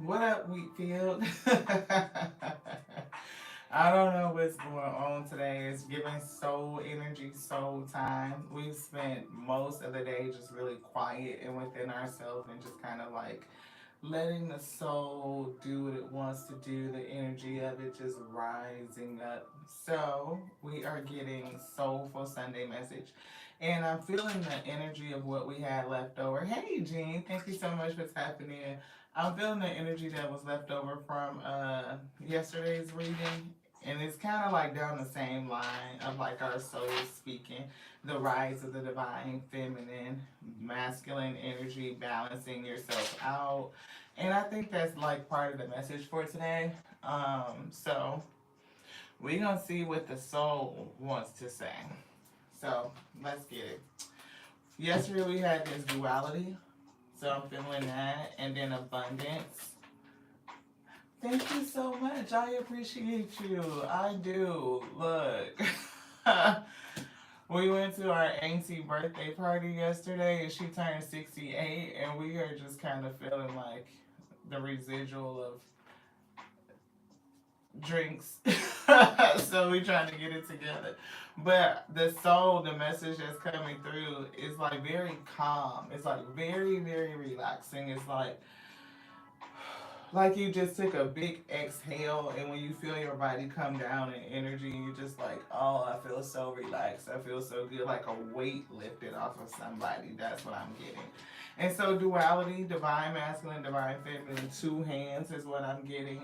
What up, Wheatfield? I don't know what's going on today. It's giving soul energy, soul time. We've spent most of the day just really quiet and within ourselves and just kind of like letting the soul do what it wants to do, the energy of it just rising up. So we are getting Soulful Sunday message. And I'm feeling the energy of what we had left over. Hey Jean, thank you so much for tapping in. I'm feeling the energy that was left over from yesterday's reading. And it's kind of like down the same line of like our soul speaking, the rise of the divine feminine, masculine energy, balancing yourself out, and I think that's like part of the message for today. So we're gonna see what the soul wants to say. So let's get it. Yesterday we had this duality, so I'm feeling that, and then abundance. Thank you so much. I appreciate you. I do. Look. We went to our auntie birthday party yesterday and she turned 68 and we are just kind of feeling like the residual of drinks. So we trying to get it together. But the soul, the message that's coming through is like very calm. It's like very, very relaxing. It's like you just took a big exhale and when you feel your body come down in energy, you just like, oh, I feel so relaxed. I feel so good, like a weight lifted off of somebody. That's what I'm getting. And so duality, divine masculine, divine feminine, two hands is what I'm getting.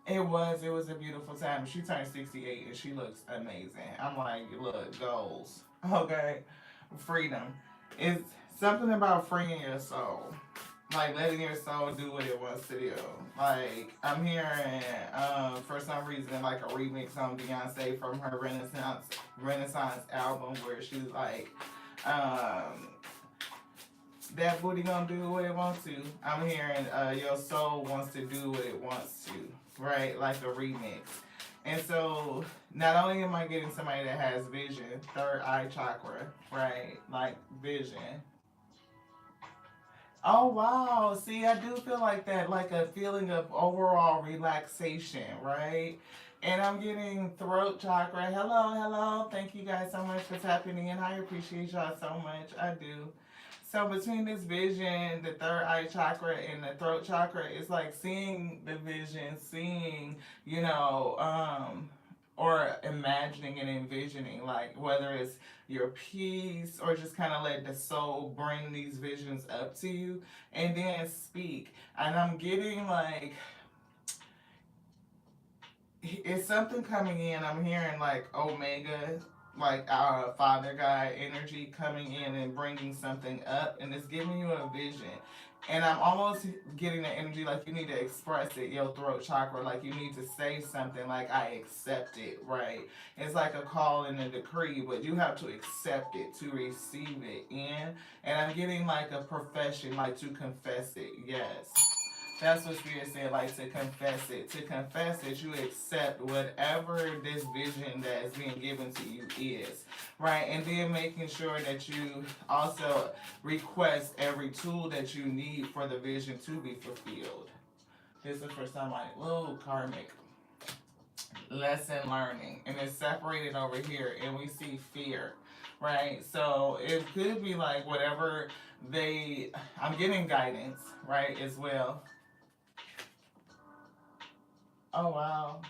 It was a beautiful time. She turned 68 and she looks amazing. I'm like, look, goals. Okay. Freedom. It's something about freeing your soul. Like letting your soul do what it wants to do. Like I'm hearing for some reason like a remix on Beyonce from her Renaissance album where she's like um that booty gonna do what it wants to. I'm hearing your soul wants to do what it wants to, right? Like a remix. And so not only am I getting somebody that has vision, third eye chakra, right? Like vision. Oh wow. See, I do feel like that, like a feeling of overall relaxation, right? And I'm getting throat chakra. Hello, hello. Thank you guys so much for tapping in. I appreciate y'all so much. I do. So between this vision, the third eye chakra and the throat chakra, it's like seeing the vision, seeing, you know, or imagining and envisioning, like whether it's your peace or just kind of let the soul bring these visions up to you and then speak. And I'm getting like it's something coming in. I'm hearing like Omega, like our father guy energy coming in and bringing something up, and it's giving you a vision. And I'm almost getting the energy like you need to express it, your throat chakra, like you need to say something like, I accept it, right? It's like a call and a decree, but you have to accept it to receive it in. And I'm getting like a profession, like to confess it, yes. That's what Spirit said, like to confess it. To confess that you accept whatever this vision that is being given to you is, right? And then making sure that you also request every tool that you need for the vision to be fulfilled. This is for somebody, little karmic lesson learning. And it's separated over here, and we see fear, right? So it could be like whatever I'm getting guidance, right, as well. Oh wow.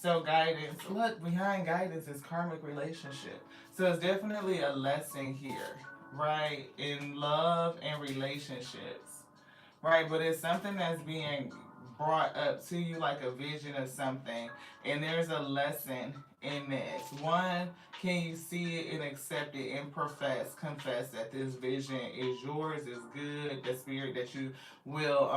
So guidance, look, behind guidance is karmic relationship. So it's definitely a lesson here, right? In love and relationships, right? But it's something that's being brought up to you like a vision of something, and there's a lesson in this. One, can you see it and accept it and confess that this vision is yours, is good, the spirit that you will,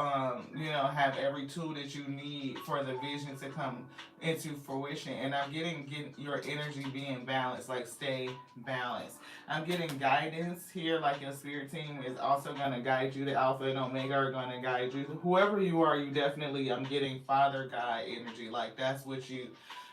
have every tool that you need for the vision to come into fruition. And I'm getting your energy being balanced, like stay balanced. I'm getting guidance here, like your spirit team is also going to guide you. The Alpha and Omega are going to guide you. Whoever you are, you definitely, I'm getting Father God energy. Like that's what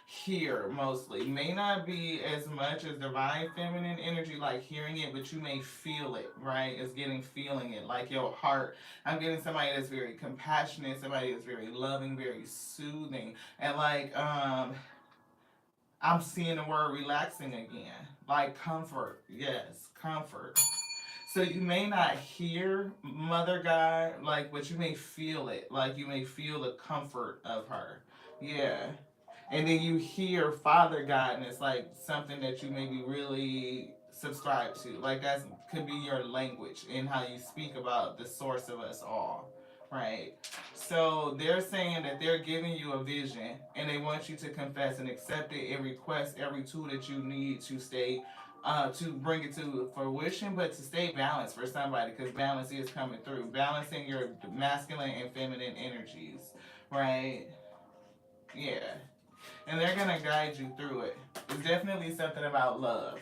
hear mostly. May not be as much as divine feminine energy, like hearing it, but you may feel it, right? It's getting feeling it, like your heart. I'm getting somebody that's very compassionate, somebody that's very loving, very soothing, and like I'm seeing the word relaxing again, like comfort. Yes, comfort. So you may not hear Mother God, like, but you may feel it. Like you may feel the comfort of her. Yeah. And then you hear Father God, and it's like something that you maybe really subscribe to. Like that could be your language in how you speak about the source of us all, right? So they're saying that they're giving you a vision, and they want you to confess and accept it and request every tool that you need to stay. To bring it to fruition, but to stay balanced for somebody, because balance is coming through. Balancing your masculine and feminine energies, right? Yeah, and they're gonna guide you through it. It's definitely something about love,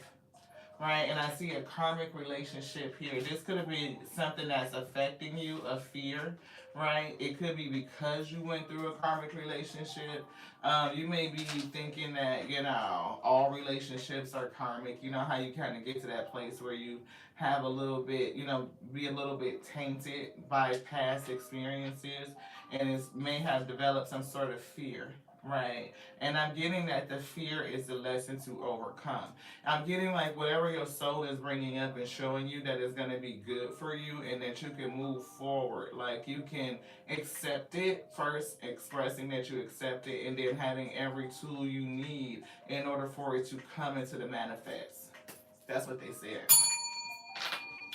right? And I see a karmic relationship here. This could have been something that's affecting you, a fear, right? It could be because you went through a karmic relationship. You may be thinking that, all relationships are karmic. You know how you kind of get to that place where you have a little bit, be a little bit tainted by past experiences, and it may have developed some sort of fear, right? And I'm getting that the fear is the lesson to overcome. I'm getting like whatever your soul is bringing up and showing you that is going to be good for you and that you can move forward. Like you can accept it first, expressing that you accept it, and then having every tool you need in order for it to come into the manifest. That's what they said.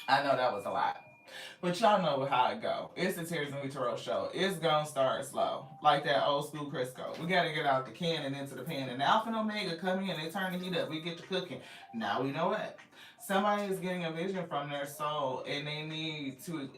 I know that was a lot. But y'all know how it go. It's the Tears and We Tarot show. It's gonna start slow. Like that old school Crisco. We gotta get out the can and into the pan. And Alpha and Omega come in, they turn the heat up. We get to cooking. Now we know what. Somebody is getting a vision from their soul and they need to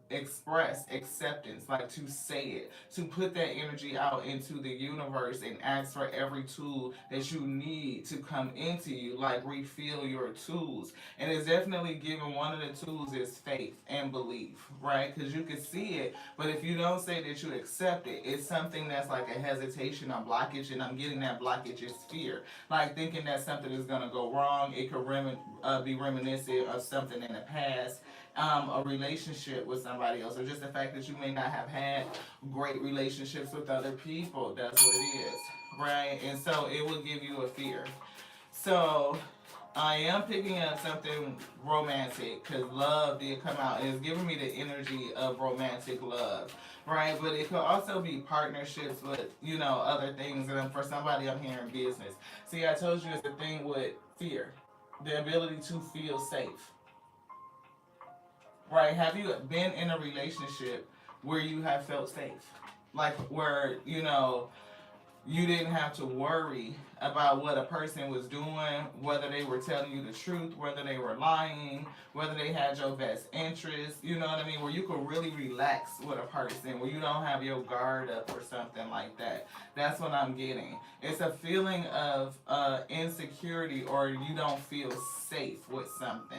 express acceptance, like to say it, to put that energy out into the universe and ask for every tool that you need to come into you, like refill your tools. And it's definitely given one of the tools is faith and belief, right? Because you can see it, but if you don't say that you accept it, it's something that's like a hesitation, a blockage, and I'm getting that blockage is fear, like thinking that something is going to go wrong. It could be reminiscent of something in the past, a relationship with somebody else, or just the fact that you may not have had great relationships with other people. That's what it is, right? And so it will give you a fear. So I am picking up something romantic because love did come out and it's giving me the energy of romantic love, right? But it could also be partnerships with, other things. And for somebody, I'm hearing business. See, I told you it's the thing with fear, the ability to feel safe, right? Have you been in a relationship where you have felt safe? Like where, you didn't have to worry about what a person was doing, whether they were telling you the truth, whether they were lying, whether they had your best interest, you know what I mean? Where you could really relax with a person, where you don't have your guard up or something like that. That's what I'm getting. It's a feeling of insecurity, or you don't feel safe with something.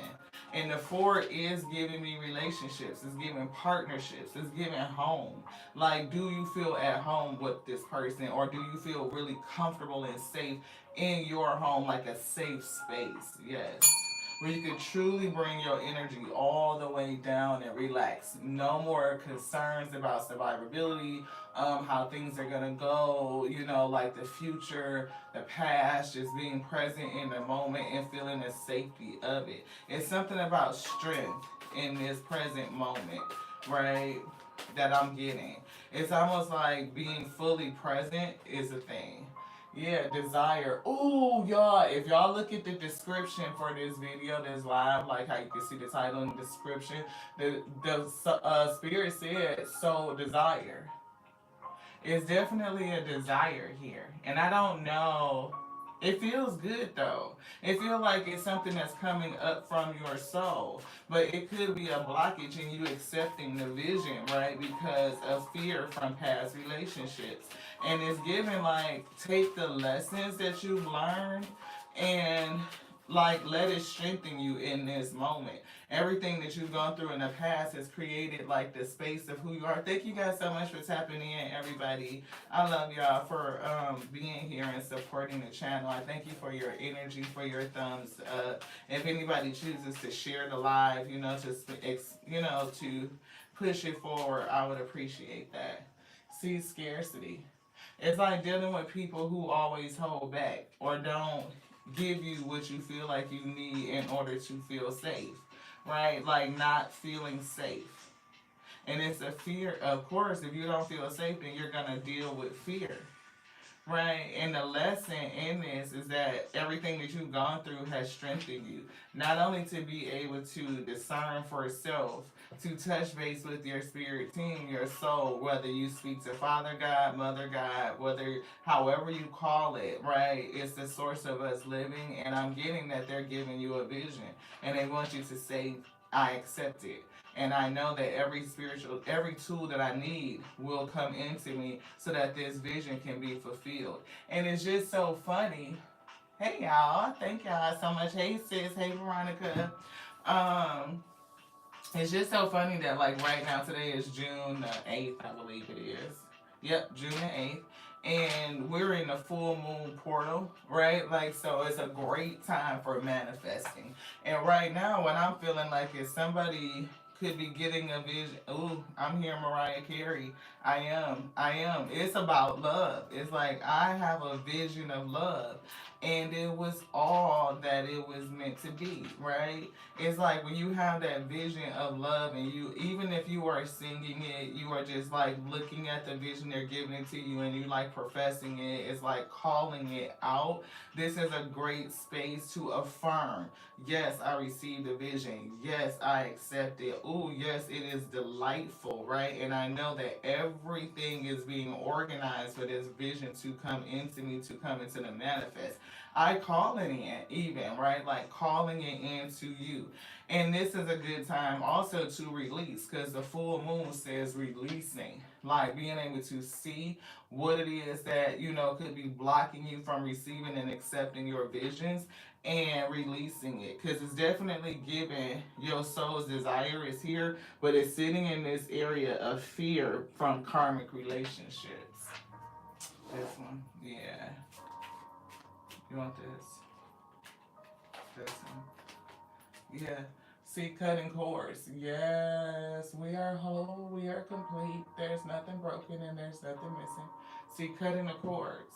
And the four is giving me relationships, it's giving partnerships, it's giving home. Like, do you feel at home with this person, or do you feel really comfortable and safe in your home, like a safe space? Yes. Where you can truly bring your energy all the way down and relax. No more concerns about survivability, how things are gonna go, like the future, the past, just being present in the moment and feeling the safety of it. It's something about strength in this present moment, right? That I'm getting. It's almost like being fully present is a thing. Yeah, desire. Ooh, y'all, if y'all look at the description for this video that's live, like how you can see the title and the description, the spirit said soul desire. It's definitely a desire here. And I don't know. It feels good though. It feels like it's something that's coming up from your soul. But it could be a blockage in you accepting the vision, right? Because of fear from past relationships. And it's given like, take the lessons that you've learned and Like, let it strengthen you in this moment. Everything that you've gone through in the past has created like the space of who you are. Thank you guys so much for tapping in, everybody. I love y'all for being here and supporting the channel. I thank you for your energy, for your thumbs up. If anybody chooses to share the live, to push it forward, I would appreciate that. See, scarcity. It's like dealing with people who always hold back or don't give you what you feel like you need in order to feel safe, right? Like not feeling safe. And it's a fear, of course, if you don't feel safe, then you're going to deal with fear. Right, and the lesson in this is that everything that you've gone through has strengthened you. Not only to be able to discern for self, to touch base with your spirit team, your soul, whether you speak to Father God, Mother God, whether however you call it, right? It's the source of us living, and I'm getting that they're giving you a vision, and they want you to say, I accept it. And I know that every tool that I need will come into me so that this vision can be fulfilled. And it's just so funny. Hey y'all, thank y'all so much. Hey sis, hey Veronica. Um, it's just so funny that like right now today is June the 8th, I believe it is. Yep, June the 8th. And we're in the full moon portal, right? Like, so it's a great time for manifesting. And right now, what I'm feeling like is somebody could be getting a vision. Ooh, I'm hearing Mariah Carey. I am. I am. It's about love. It's like I have a vision of love. And it was all that it was meant to be, right? It's like when you have that vision of love, and you, even if you are singing it, you are just like looking at the vision they're giving it to you, and you like professing it. It's like calling it out. This is a great space to affirm. Yes, I received the vision. Yes, I accept it. Ooh, yes, it is delightful, right? And I know that everything is being organized for this vision to come into me, to come into the manifest. I call it in, even, right? Like calling it into you. And this is a good time also to release, because the full moon says releasing, like being able to see what it is that, could be blocking you from receiving and accepting your visions, and releasing it, because it's definitely given your soul's desire is here, but it's sitting in this area of fear from karmic relationships. This one, yeah. You want this one. Yeah. See, cutting cords. Yes, we are whole, we are complete. There's nothing broken and there's nothing missing. See, cutting the cords.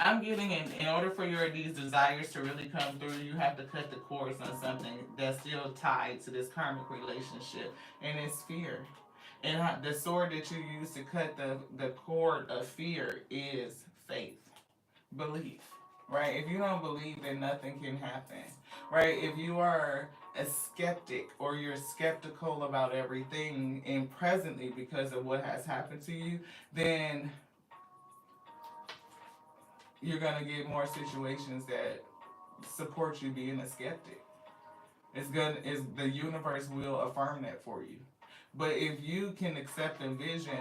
I'm getting in order for these desires to really come through, you have to cut the cords on something that's still tied to this karmic relationship, and it's fear. And the sword that you use to cut the cord of fear is faith, belief, right? If you don't believe, then nothing can happen, right? If you are a skeptic, or you're skeptical about everything and presently because of what has happened to you, then you're gonna get more situations that support you being a skeptic. It's gonna is the universe will affirm that for you. But if you can accept a vision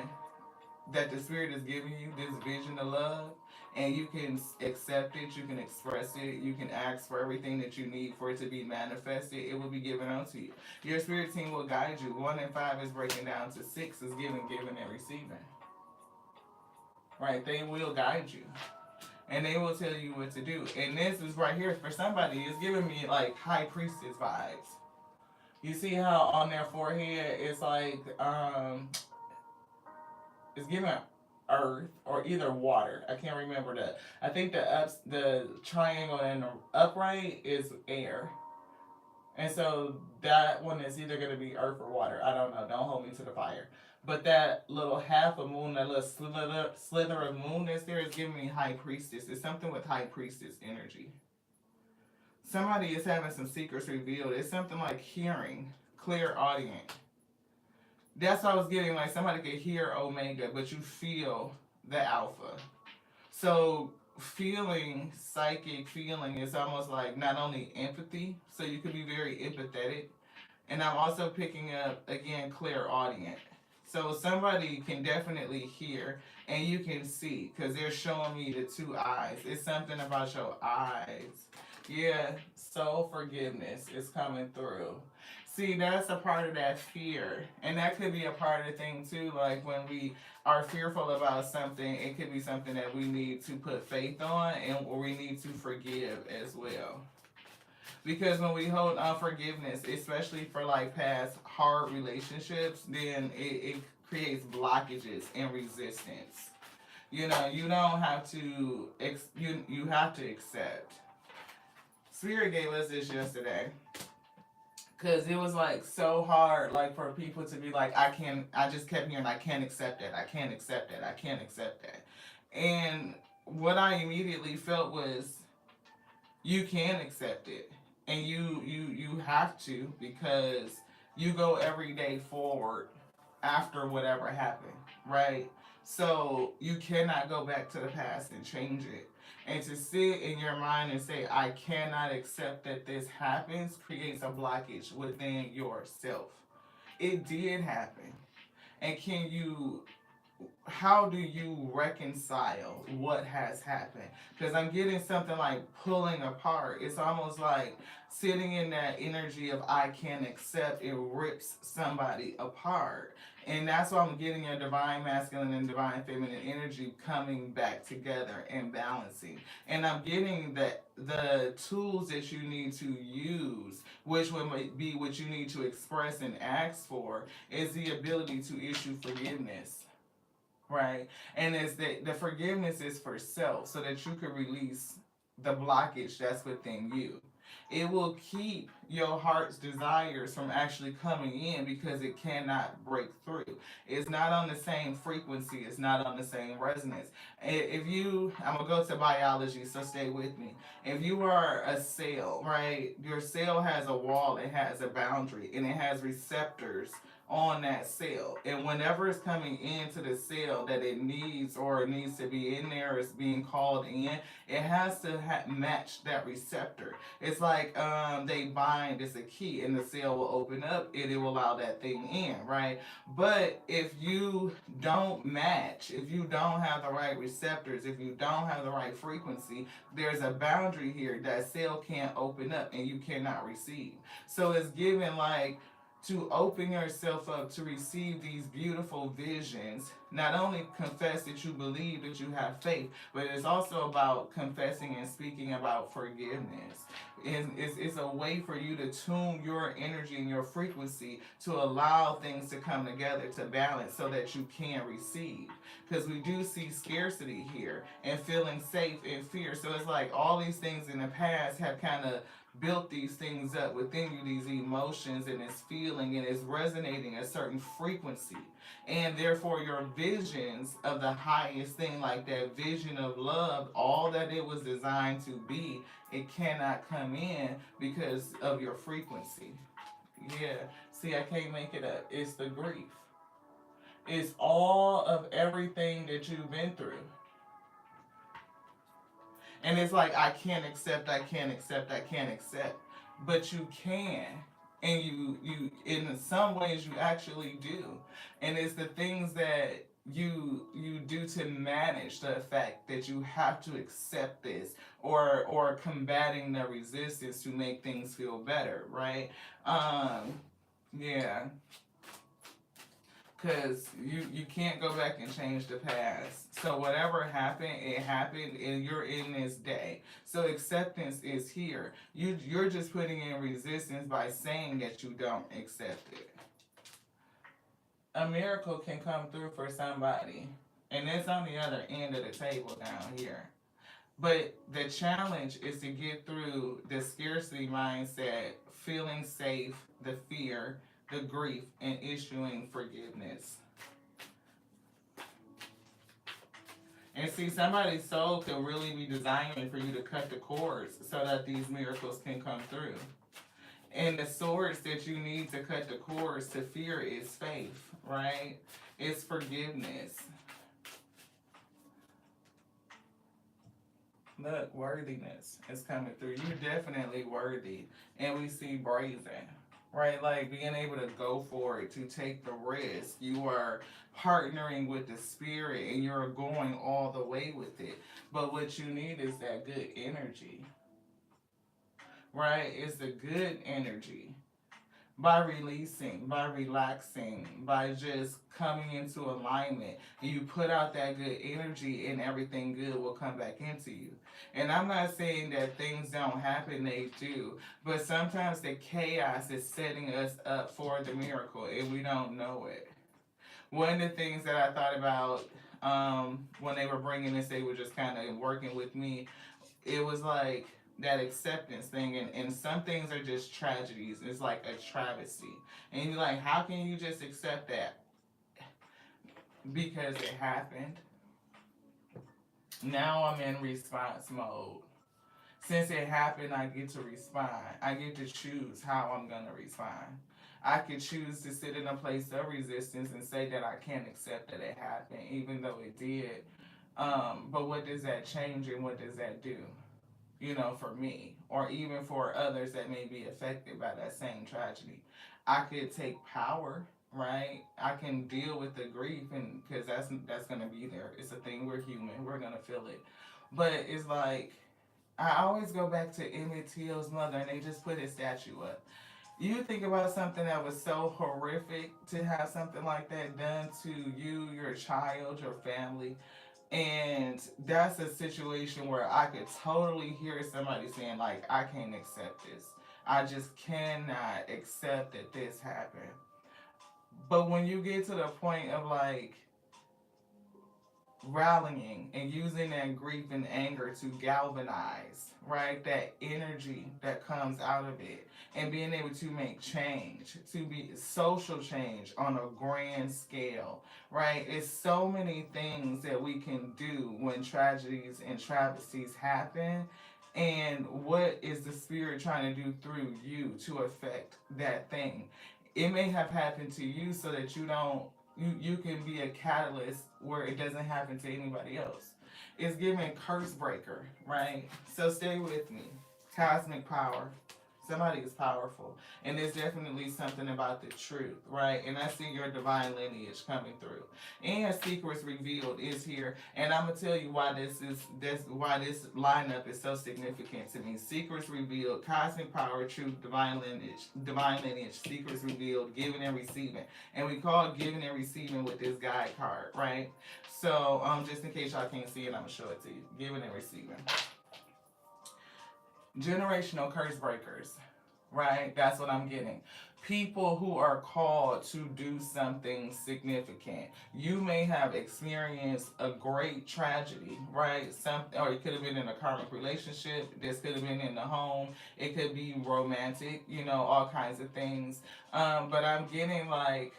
that the spirit is giving you, this vision of love, and you can accept it, you can express it, you can ask for everything that you need for it to be manifested, it will be given unto you. Your spirit team will guide you. 1 and 5 is breaking down to 6 is giving, giving, and receiving. Right? They will guide you, and they will tell you what to do. And this is right here for somebody. It's giving me like high priestess vibes. You see how on their forehead it's like it's giving earth or either water. I can't remember that. I think the triangle and the upright is air. And so that one is either going to be earth or water. I don't know. Don't hold me to the fire. But that little half of moon, that little slither of moon that's there is giving me high priestess. It's something with high priestess energy. Somebody is having some secrets revealed. It's something like hearing, clear audience. That's what I was getting. Like somebody could hear Omega, but you feel the Alpha. So feeling, psychic feeling is almost like not only empathy, so you could be very empathetic. And I'm also picking up again clairaudient. So somebody can definitely hear and you can see because they're showing me the two eyes. It's something about your eyes. Yeah, soul forgiveness is coming through. See, that's a part of that fear. And that could be a part of the thing too. Like when we are fearful about something, it could be something that we need to put faith on and or we need to forgive as well. Because when we hold unforgiveness, especially for like past hard relationships, then it creates blockages and resistance. You know, you don't have to you have to accept. Spirit gave us this yesterday because it was like so hard like for people to be like I just kept hearing I can't accept it, I can't accept it, I can't accept that. And what I immediately felt was you can accept it and you have to because you go every day forward after whatever happened, right? So you cannot go back to the past and change it. And to sit in your mind and say I cannot accept that this happens creates a blockage within yourself. It did happen. And can you how do you reconcile what has happened? Because I'm getting something like pulling apart. It's almost like sitting in that energy of I can't accept, it rips somebody apart. And that's why I'm getting your divine masculine and divine feminine energy coming back together and balancing. And I'm getting the tools that you need to use, which would be what you need to express and ask for, is the ability to issue forgiveness, right? And it's the forgiveness is for self so that you can release the blockage that's within you. It will keep your heart's desires from actually coming in because it cannot break through. It's not on the same frequency, it's not on the same resonance. If you, I'm gonna go to biology, so stay with me. If you are a cell, right, your cell has a wall, it has a boundary, and it has receptors on that cell. And whenever it's coming into the cell that it needs or it needs to be in there, it's being called in, it has to match that receptor. It's like they bind, it's a key, and the cell will open up and it will allow that thing in, right? But if you don't match, if you don't have the right receptors, if you don't have the right frequency, there's a boundary here that cell can't open up and you cannot receive. So it's given like to open yourself up to receive these beautiful visions. Not only confess that you believe, that you have faith, but it's also about confessing and speaking about forgiveness. And it's a way for you to tune your energy and your frequency to allow things to come together to balance so that you can receive. Because we do see scarcity here and feeling safe in fear. So it's like all these things in the past have kind of built these things up within you, these emotions and this feeling, and it's resonating a certain frequency. And therefore, your visions of the highest thing, like that vision of love, all that it was designed to be, it cannot come in because of your frequency. Yeah. See, I can't make it up. It's the grief. It's all of everything that you've been through. And it's like I can't accept, I can't accept, I can't accept. But you can. And you in some ways you actually do. And it's the things that you do to manage the fact that you have to accept this or combating the resistance to make things feel better, right? Um yeah, because you can't go back and change the past. So whatever happened, it happened, and you're in this day. So acceptance is here. You're just putting in resistance by saying that you don't accept it. A miracle can come through for somebody, and it's on the other end of the table down here. But the challenge is to get through the scarcity mindset, feeling safe, the fear, the grief, and issuing forgiveness. And see, somebody's soul could really be desiring for you to cut the cords so that these miracles can come through. And the swords that you need to cut the cords to fear is faith, right? It's forgiveness. Look, worthiness is coming through. You're definitely worthy. And we see brazen. right? Like being able to go for it, to take the risk. You are partnering with the spirit and you're going all the way with it. But what you need is that good energy, right? It's the good energy. By releasing, by relaxing, by just coming into alignment, you put out that good energy and everything good will come back into you. And I'm not saying that things don't happen, they do, but sometimes the chaos is setting us up for the miracle and we don't know it. One of the things that I thought about when they were bringing this, they were just kind of working with me, it was like that acceptance thing, and some things are just tragedies. It's like a travesty, and you're like, how can you just accept that? Because it happened. Now I'm in response mode. Since it happened, I get to respond. I get to choose how I'm gonna respond. I could choose to sit in a place of resistance and say that I can't accept that it happened, even though it did. But what does that change and what does that do? For me, or even for others that may be affected by that same tragedy. I could take power, right? I can deal with the grief, and because that's gonna be there. It's a thing. We're human. We're gonna feel it. But it's like I always go back to Emmett Till's mother, and they just put his statue up. You think about something that was so horrific to have something like that done to you, your child, your family, and that's a situation where I could totally hear somebody saying, like, I can't accept this. I just cannot accept that this happened. But when you get to the point of like rallying and using that grief and anger to galvanize, right? That energy that comes out of it and being able to make change, to be social change on a grand scale, right? It's so many things that we can do when tragedies and travesties happen. And what is the spirit trying to do through you to affect that thing? It may have happened to you so that you can be a catalyst where it doesn't happen to anybody else. It's giving curse breaker, right? So stay with me. Cosmic power. Somebody is powerful. And there's definitely something about the truth, right? And I see your divine lineage coming through. And Secrets Revealed is here. And I'm gonna tell you why this lineup is so significant to me. Secrets Revealed, Cosmic Power, Truth, Divine Lineage, Secrets Revealed, Giving and Receiving. And we call giving and receiving with this guide card, right? So just in case y'all can't see it, I'm gonna show it to you. Giving and receiving. Generational curse breakers, right? That's what I'm getting. People who are called to do something significant. You may have experienced a great tragedy, right? Something, or it could have been in a karmic relationship. This could have been in the home. It could be romantic. All kinds of things. But I'm getting like.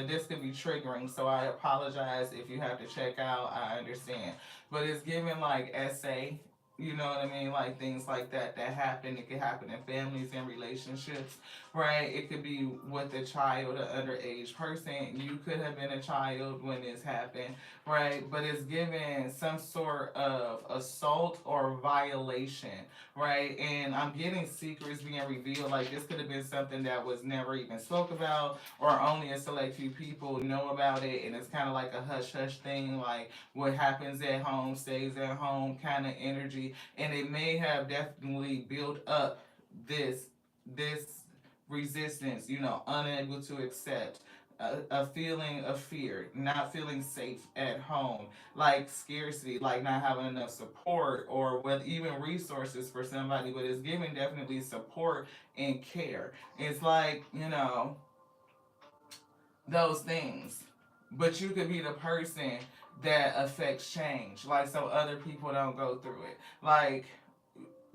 This could be triggering, so I apologize if you have to check out. I understand, but it's giving like SA, you know what I mean? Like things like that happen. It could happen in families and relationships, right? It could be with a child, an underage person. You could have been a child when this happened, right? But it's given some sort of assault or violation, right? And I'm getting secrets being revealed. Like this could have been something that was never even spoke about, or only a select few people know about it, and it's kind of like a hush hush thing, like what happens at home stays at home kind of energy, and it may have definitely built up this resistance, unable to accept. A feeling of fear, not feeling safe at home, like scarcity, like not having enough support or with even resources for somebody, but it's giving definitely support and care. It's like, those things. But you could be the person that affects change, like so other people don't go through it. Like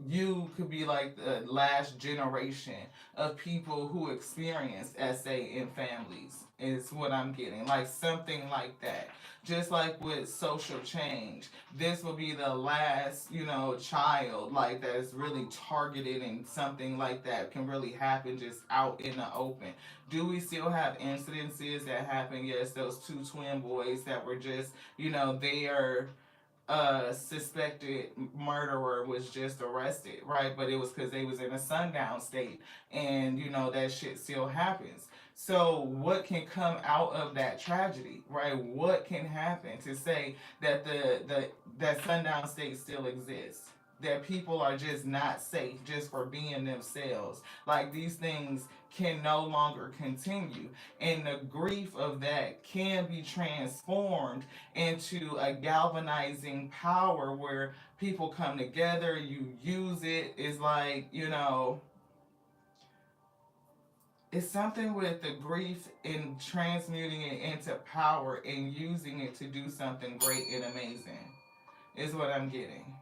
you could be like the last generation of people who experienced SA in families, is what I'm getting. Like something like that. Just like with social change, this will be the last, child like that is really targeted, and something like that can really happen just out in the open. Do we still have incidences that happen? Yes, those two twin boys that were just, they are a suspected murderer was just arrested, right? But it was because they was in a sundown state, and that shit still happens. So what can come out of that tragedy, right? What can happen to say that the that sundown state still exists? That people are just not safe just for being themselves. Like these things can no longer continue. And the grief of that can be transformed into a galvanizing power where people come together, you use it. It's like, it's something with the grief in transmuting it into power and using it to do something great and amazing, is what I'm getting.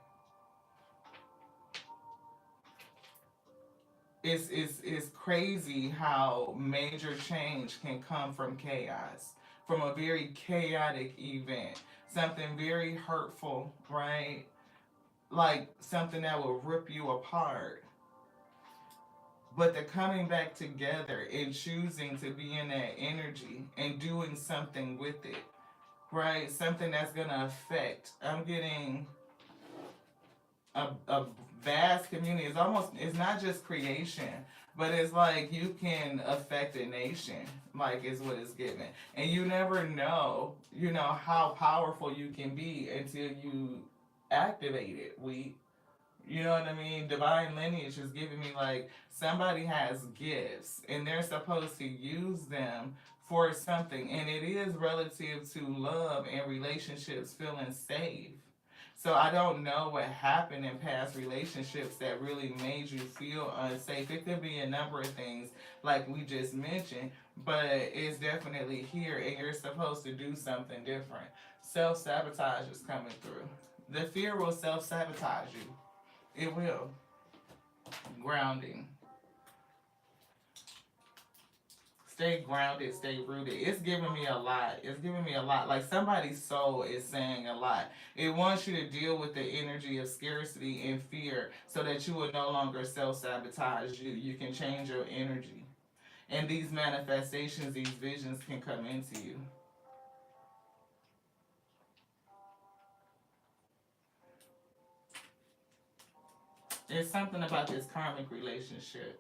It's crazy how major change can come from chaos, from a very chaotic event, something very hurtful, right? Like something that will rip you apart. But the coming back together and choosing to be in that energy and doing something with it, right? Something that's gonna affect. I'm getting a vast community. It's not just creation, but it's like you can affect a nation, like is what it's given. And you never know, how powerful you can be until you activate it. You know what I mean? Divine lineage is giving me like somebody has gifts and they're supposed to use them for something. And it is relative to love and relationships feeling safe. So I don't know what happened in past relationships that really made you feel unsafe. It could be a number of things like we just mentioned, but it's definitely here and you're supposed to do something different. Self sabotage is coming through. The fear will self sabotage you. It will. Grounding. Stay grounded, stay rooted. It's giving me a lot. It's giving me a lot. Like somebody's soul is saying a lot. It wants you to deal with the energy of scarcity and fear so that you will no longer self sabotage you. You can change your energy. And these manifestations, these visions can come into you. There's something about this karmic relationship.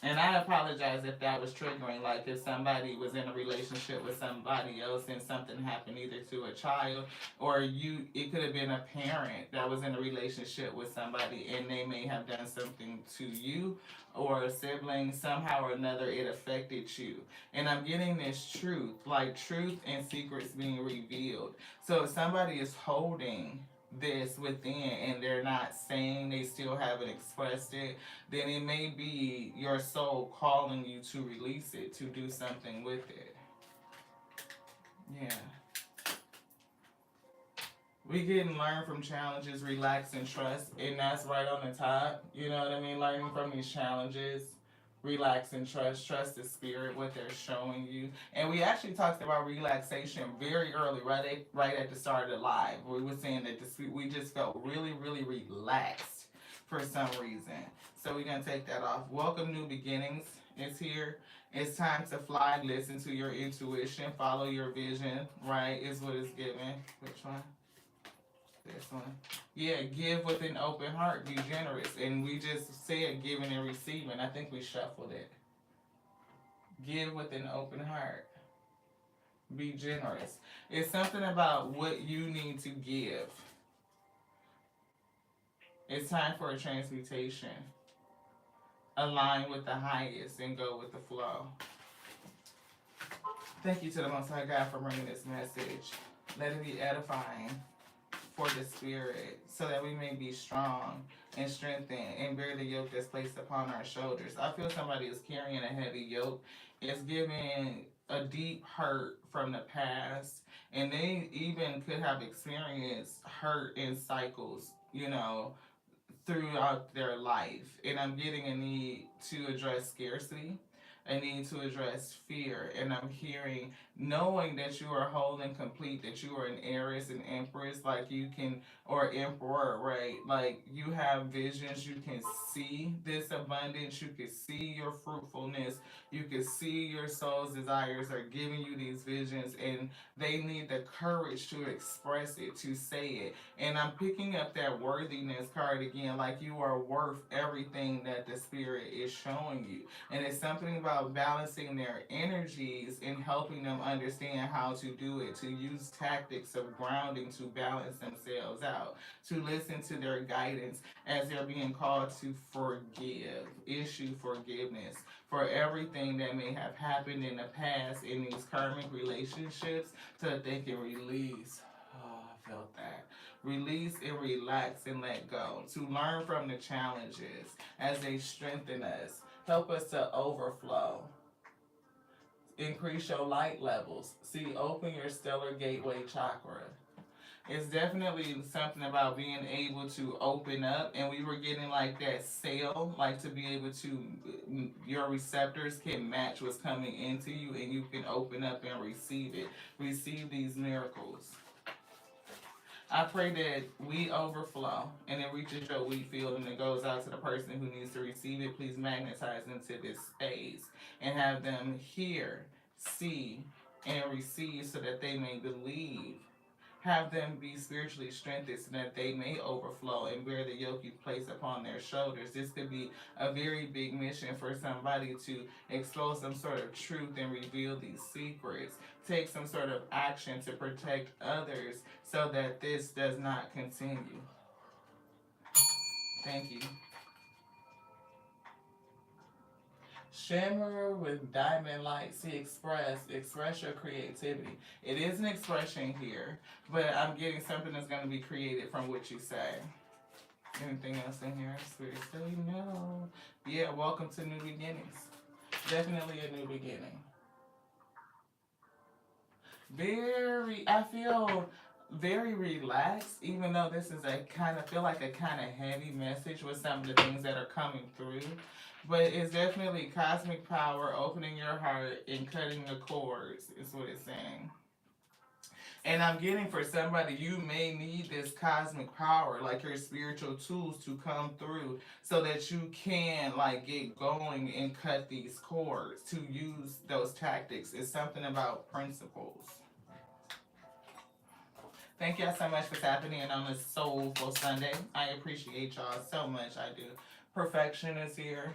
And I apologize if that was triggering. Like if somebody was in a relationship with somebody else and something happened either to a child or it could have been a parent that was in a relationship with somebody and they may have done something to you or a sibling. Somehow or another it affected you. And I'm getting this truth, like truth and secrets being revealed. So if somebody is holding this within and they're not saying, they still haven't expressed it, then it may be your soul calling you to release it, to do something with it. Yeah. We get and learn from challenges, relax and trust, and that's right on the top. You know what I mean? Learning from these challenges, relax and trust the spirit, what they're showing you. And we actually talked about relaxation very early, right at the start of the live. We were saying that we just felt really, really relaxed for some reason. So we're gonna take that off. Welcome, new beginnings. It's here. It's time to fly. Listen to your intuition. Follow your vision. Right is what it's given. Which one? This one. Yeah, give with an open heart. Be generous. And we just said giving and receiving. I think we shuffled it. Give with an open heart. Be generous. It's something about what you need to give. It's time for a transmutation. Align with the highest and go with the flow. Thank you to the Most High God for bringing this message. Let it be edifying for the spirit, so that we may be strong and strengthened and bear the yoke that's placed upon our shoulders. I feel somebody is carrying a heavy yoke. It's giving a deep hurt from the past, and they even could have experienced hurt in cycles, throughout their life. And I'm getting a need to address scarcity. a need to address fear. And I'm hearing, knowing that you are whole and complete, that you are an heiress and empress, like you can, or emperor, right? Like you have visions, you can see this abundance, you can see your fruitfulness, you can see your soul's desires are giving you these visions, and they need the courage to express it, to say it. And I'm picking up that worthiness card again, like you are worth everything that the spirit is showing you. And it's something about balancing their energies and helping them understand how to do it, to use tactics of grounding to balance themselves out, to listen to their guidance as they're being called to forgive, issue forgiveness for everything that may have happened in the past in these karmic relationships, so that they can release. Oh, I felt that. Release and relax and let go. To learn from the challenges as they strengthen us. Help us to overflow. Increase your light levels. See, open your stellar gateway chakra. It's definitely something about being able to open up, and we were getting like that sale, like to be able to, your receptors can match what's coming into you, and you can open up and receive it. Receive these miracles. I pray that we overflow and it reaches your wheat field and it goes out to the person who needs to receive it. Please magnetize into this space and have them hear, see, and receive so that they may believe. Have them be spiritually strengthened so that they may overflow and bear the yoke you place upon their shoulders. This could be a very big mission for somebody to expose some sort of truth and reveal these secrets. Take some sort of action to protect others so that this does not continue. Thank you. Shimmer with diamond light. See, express your creativity. It is an expression here, but I'm getting something that's going to be created from what you say. Anything else in here? Spirit say no. Yeah, welcome to new beginnings. Definitely a new beginning. I feel very relaxed, even though this is a kind of, feel like a kind of heavy message with some of the things that are coming through. But it's definitely cosmic power, opening your heart and cutting the cords, is what it's saying. And I'm getting for somebody, you may need this cosmic power, like your spiritual tools to come through so that you can like get going and cut these cords, to use those tactics. It's something about principles. Thank y'all so much for tapping in on this Soulful Sunday. I appreciate y'all so much. I do. Perfection is here.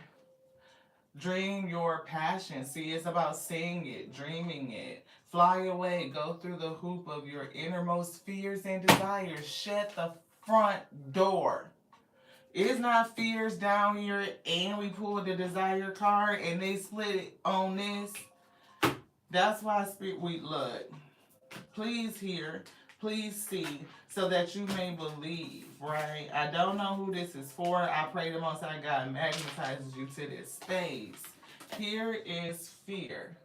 Dream your passion. See, it's about seeing it, dreaming it. Fly away. Go through the hoop of your innermost fears and desires. Shut the front door. It's not fears down here, and we pulled the desire card and they split it on this. That's why we look. Please hear, please see, so that you may believe, right? I don't know who this is for. I pray the Most High God magnetizes you to this space. Here is fear,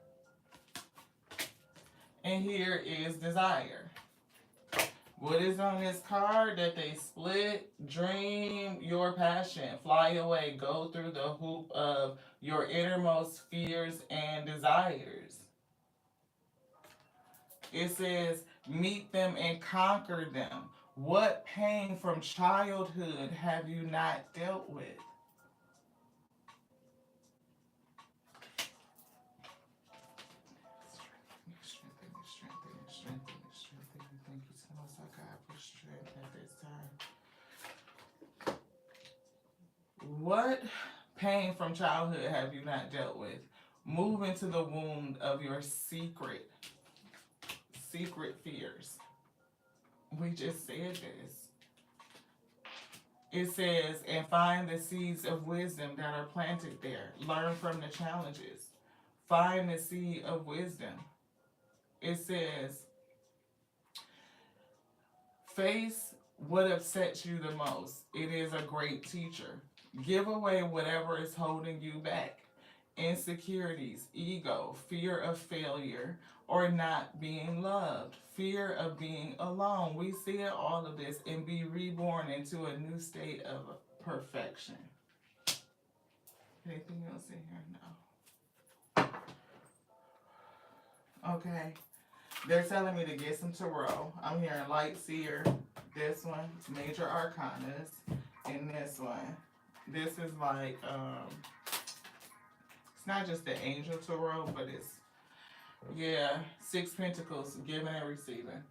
and here is desire. What is on this card that they split? Dream your passion. Fly away. Go through the hoop of your innermost fears and desires. It says, meet them and conquer them. What pain from childhood have you not dealt with? Strengthen. Thank you so much, God, for strength at this time. What pain from childhood have you not dealt with? Move into the wound of your secret fears. We just said this. It says, and find the seeds of wisdom that are planted there. Learn from the challenges. Find the seed of wisdom. It says, face what upsets you the most. It is a great teacher. Give away whatever is holding you back. Insecurities, ego, fear of failure, or not being loved, fear of being alone. We see all of this and be reborn into a new state of perfection. Anything else in here? No. Okay. They're telling me to get some tarot. I'm hearing light seer. This one, major arcanas, and this one. This is like it's not just the angel tarot, but it's yeah, six pentacles, giving and receiving.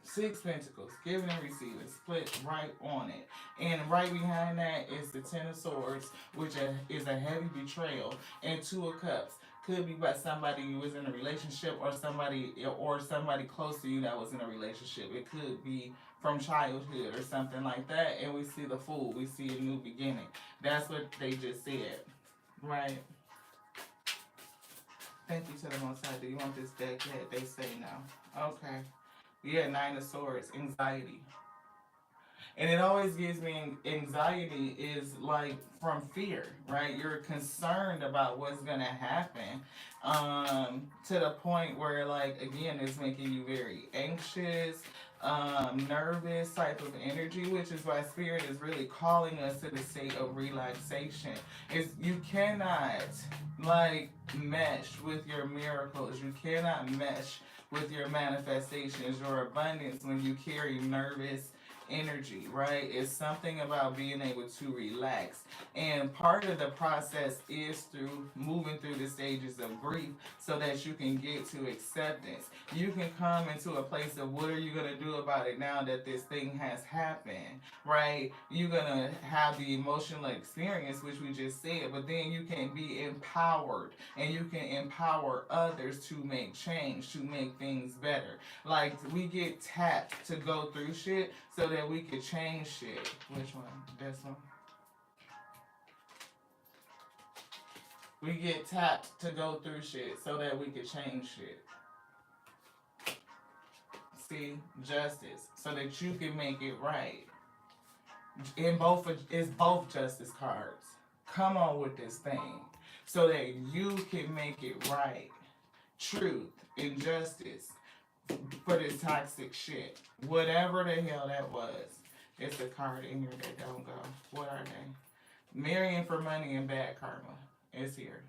Six Pentacles, giving and receiving, split right on it. And right behind that is the Ten of Swords, which is a heavy betrayal. And Two of Cups could be by somebody you was in a relationship or somebody close to you that was in a relationship. It could be from childhood or something like that. And we see the Fool. We see a new beginning. That's what they just said. Right. Thank you to the Most High. Do you want this deck yet? They say no. Okay. Yeah, Nine of Swords, anxiety. And it always gives me anxiety is like from fear, right? You're concerned about what's gonna happen, to the point where like again it's making you very anxious, nervous type of energy, which is why spirit is really calling us to the state of relaxation. Is you cannot like mesh with your miracles. You cannot mesh with your manifestations, your abundance when you carry nervous energy, right? It's something about being able to relax. And part of the process is through moving through the stages of grief so that you can get to acceptance. You can come into a place of what are you going to do about it now that this thing has happened, right? You're going to have the emotional experience, which we just said, but then you can be empowered and you can empower others to make change, to make things better. Like we get tapped to go through shit so that we could change shit. Which one? This one. We get tapped to go through shit so that we could change shit. See, justice, so that you can make it right. It's both justice cards. Come on with this thing, so that you can make it right. Truth and justice for this toxic shit. Whatever the hell that was. It's a card in here that don't go. What are they? Marrying for money and bad karma is here.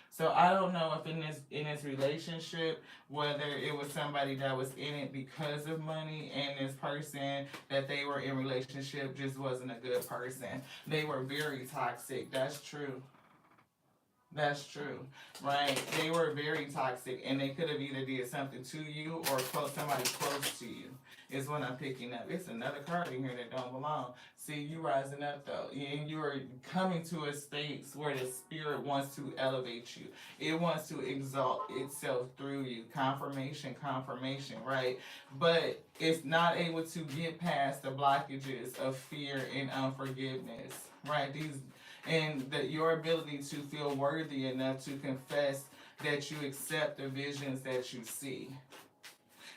So I don't know if in this relationship whether it was somebody that was in it because of money and this person that they were in relationship just wasn't a good person. They were very toxic. That's true. That's true, right? They were very toxic, and they could have either did something to you or somebody close to you. Is what I'm picking up. It's another card in here that don't belong. See, you rising up though, and you are coming to a space where the spirit wants to elevate you. It wants to exalt itself through you. Confirmation, confirmation, right? But it's not able to get past the blockages of fear and unforgiveness, right? These and that your ability to feel worthy enough to confess that you accept the visions that you see.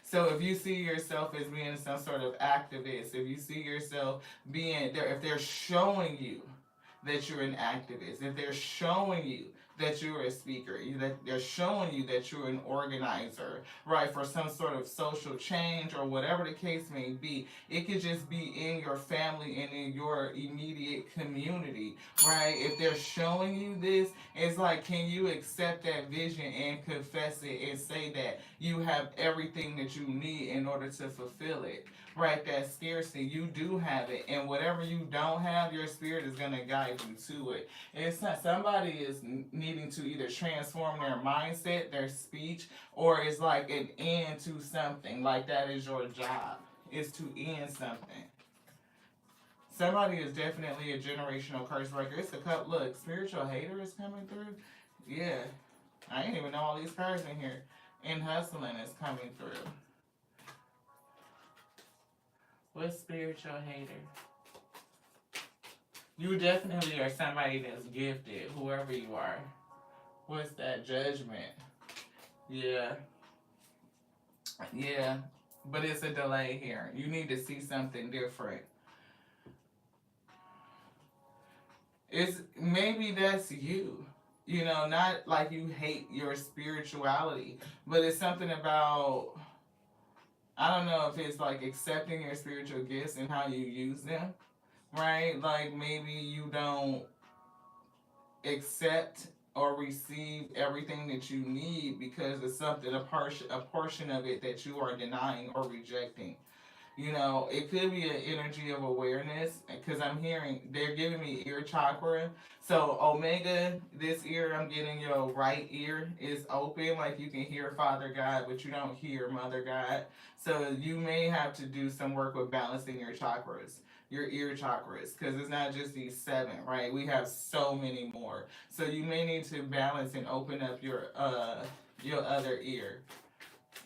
So if you see yourself as being some sort of activist, if you see yourself being there, if they're showing you that you're an activist, if they're showing you that you're a speaker, that they're showing you that you're an organizer, right, for some sort of social change or whatever the case may be. It could just be in your family and in your immediate community, right? If they're showing you this, it's like, can you accept that vision and confess it and say that you have everything that you need in order to fulfill it? Right, that scarcity, you do have it, and whatever you don't have, your spirit is going to guide you to it. It's not somebody is needing to either transform their mindset, their speech, or it's like an end to something. Like that is your job, is to end something. Somebody is definitely a generational curse breaker. It's a cup. Look, spiritual hater is coming through. Yeah, I ain't even know all these cards in here. And hustling is coming through. What spiritual hater? You definitely are somebody that's gifted, whoever you are. What's that? Judgment. Yeah. Yeah. But it's a delay here. You need to see something different. It's maybe that's you. You know, not like you hate your spirituality, but it's something about I don't know if it's like accepting your spiritual gifts and how you use them, right? Like maybe you don't accept or receive everything that you need because it's something, a portion of it that you are denying or rejecting. You know, it could be an energy of awareness because I'm hearing they're giving me ear chakra. So Omega, this ear I'm getting, your right ear is open, like you can hear Father God, but you don't hear Mother God. So you may have to do some work with balancing your chakras, your ear chakras, because it's not just these seven, right? We have so many more. So you may need to balance and open up your other ear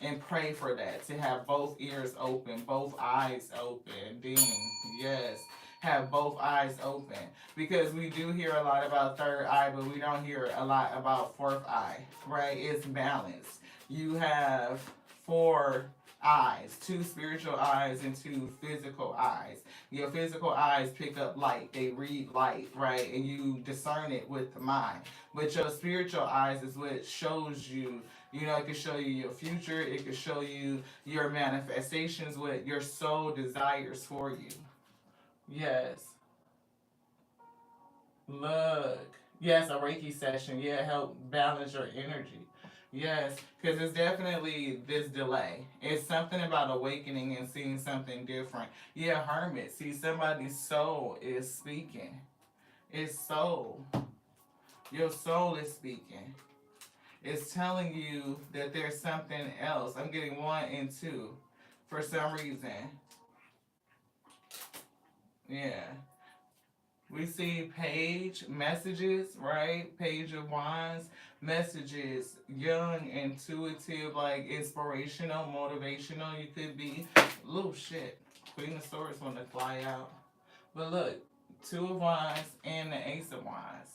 and pray for that, to have both ears open, both eyes open. Ding, yes, have both eyes open, because we do hear a lot about third eye, but we don't hear a lot about fourth eye, right? It's balanced. You have four eyes, two spiritual eyes and two physical eyes. Your physical eyes pick up light, they read light, right? And you discern it with the mind. But your spiritual eyes is what shows you, you know, it can show you your future. It can show you your manifestations, what your soul desires for you. Yes. Look. Yes, a Reiki session. Yeah, help balance your energy. Yes, because it's definitely this delay. It's something about awakening and seeing something different. Yeah, hermit. See, somebody's soul is speaking. It's soul. Your soul is speaking. It's telling you that there's something else. I'm getting one and two for some reason. Yeah. We see page messages, right? Page of Wands messages, young, intuitive, like inspirational, motivational. You could be, little shit. Queen of Swords want to fly out. But look, Two of Wands and the Ace of Wands.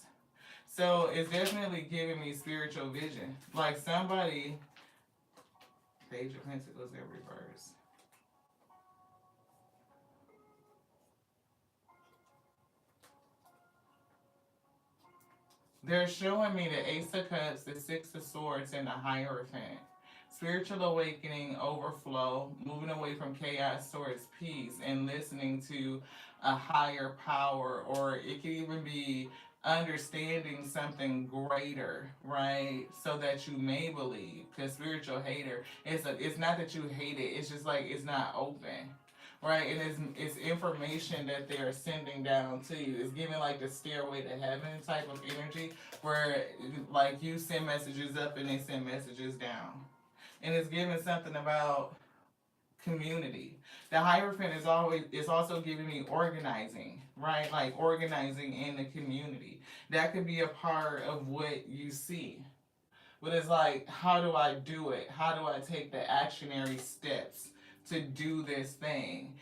So it's definitely giving me spiritual vision. Like somebody, Page of Pentacles in reverse. They're showing me the Ace of Cups, the Six of Swords, and the Hierophant. Spiritual awakening, overflow, moving away from chaos towards peace, and listening to a higher power, or it can even be understanding something greater, right? So that you may believe. Because spiritual hater, it's not that you hate it, it's just like it's not open. Right, and it's information that they're sending down to you. It's giving like the stairway to heaven type of energy, where like you send messages up and they send messages down, and it's giving something about community. The Hierophant is also giving me organizing, right? Like organizing in the community. That could be a part of what you see. But it's like, how do I do it? How do I take the actionary steps to do this thing?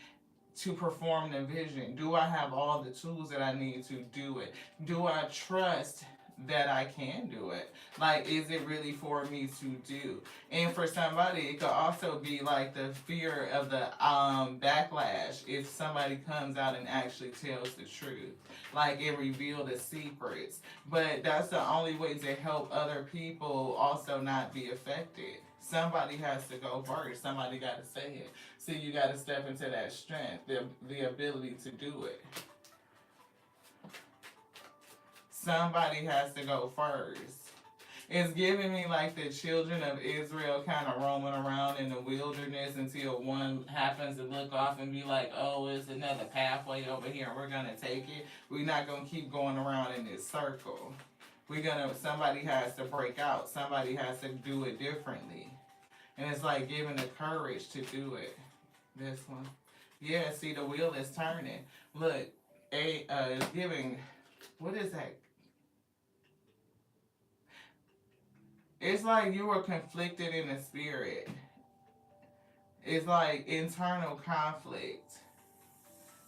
To perform the vision? Do I have all the tools that I need to do it? Do I trust that I can do it? Like, is it really for me to do? And for somebody, it could also be like the fear of the backlash if somebody comes out and actually tells the truth. Like, it revealed the secrets. But that's the only way to help other people also not be affected. Somebody has to go first. Somebody got to say it. So you got to step into that strength, the ability to do it. Somebody has to go first. It's giving me like the children of Israel kind of roaming around in the wilderness until one happens to look off and be like, oh, it's another pathway over here and we're going to take it. We're not going to keep going around in this circle. Somebody has to break out. Somebody has to do it differently. And it's like giving the courage to do it. This one. Yeah, see, the wheel is turning. Look, it's giving, what is that? It's like you were conflicted in the spirit. It's like internal conflict.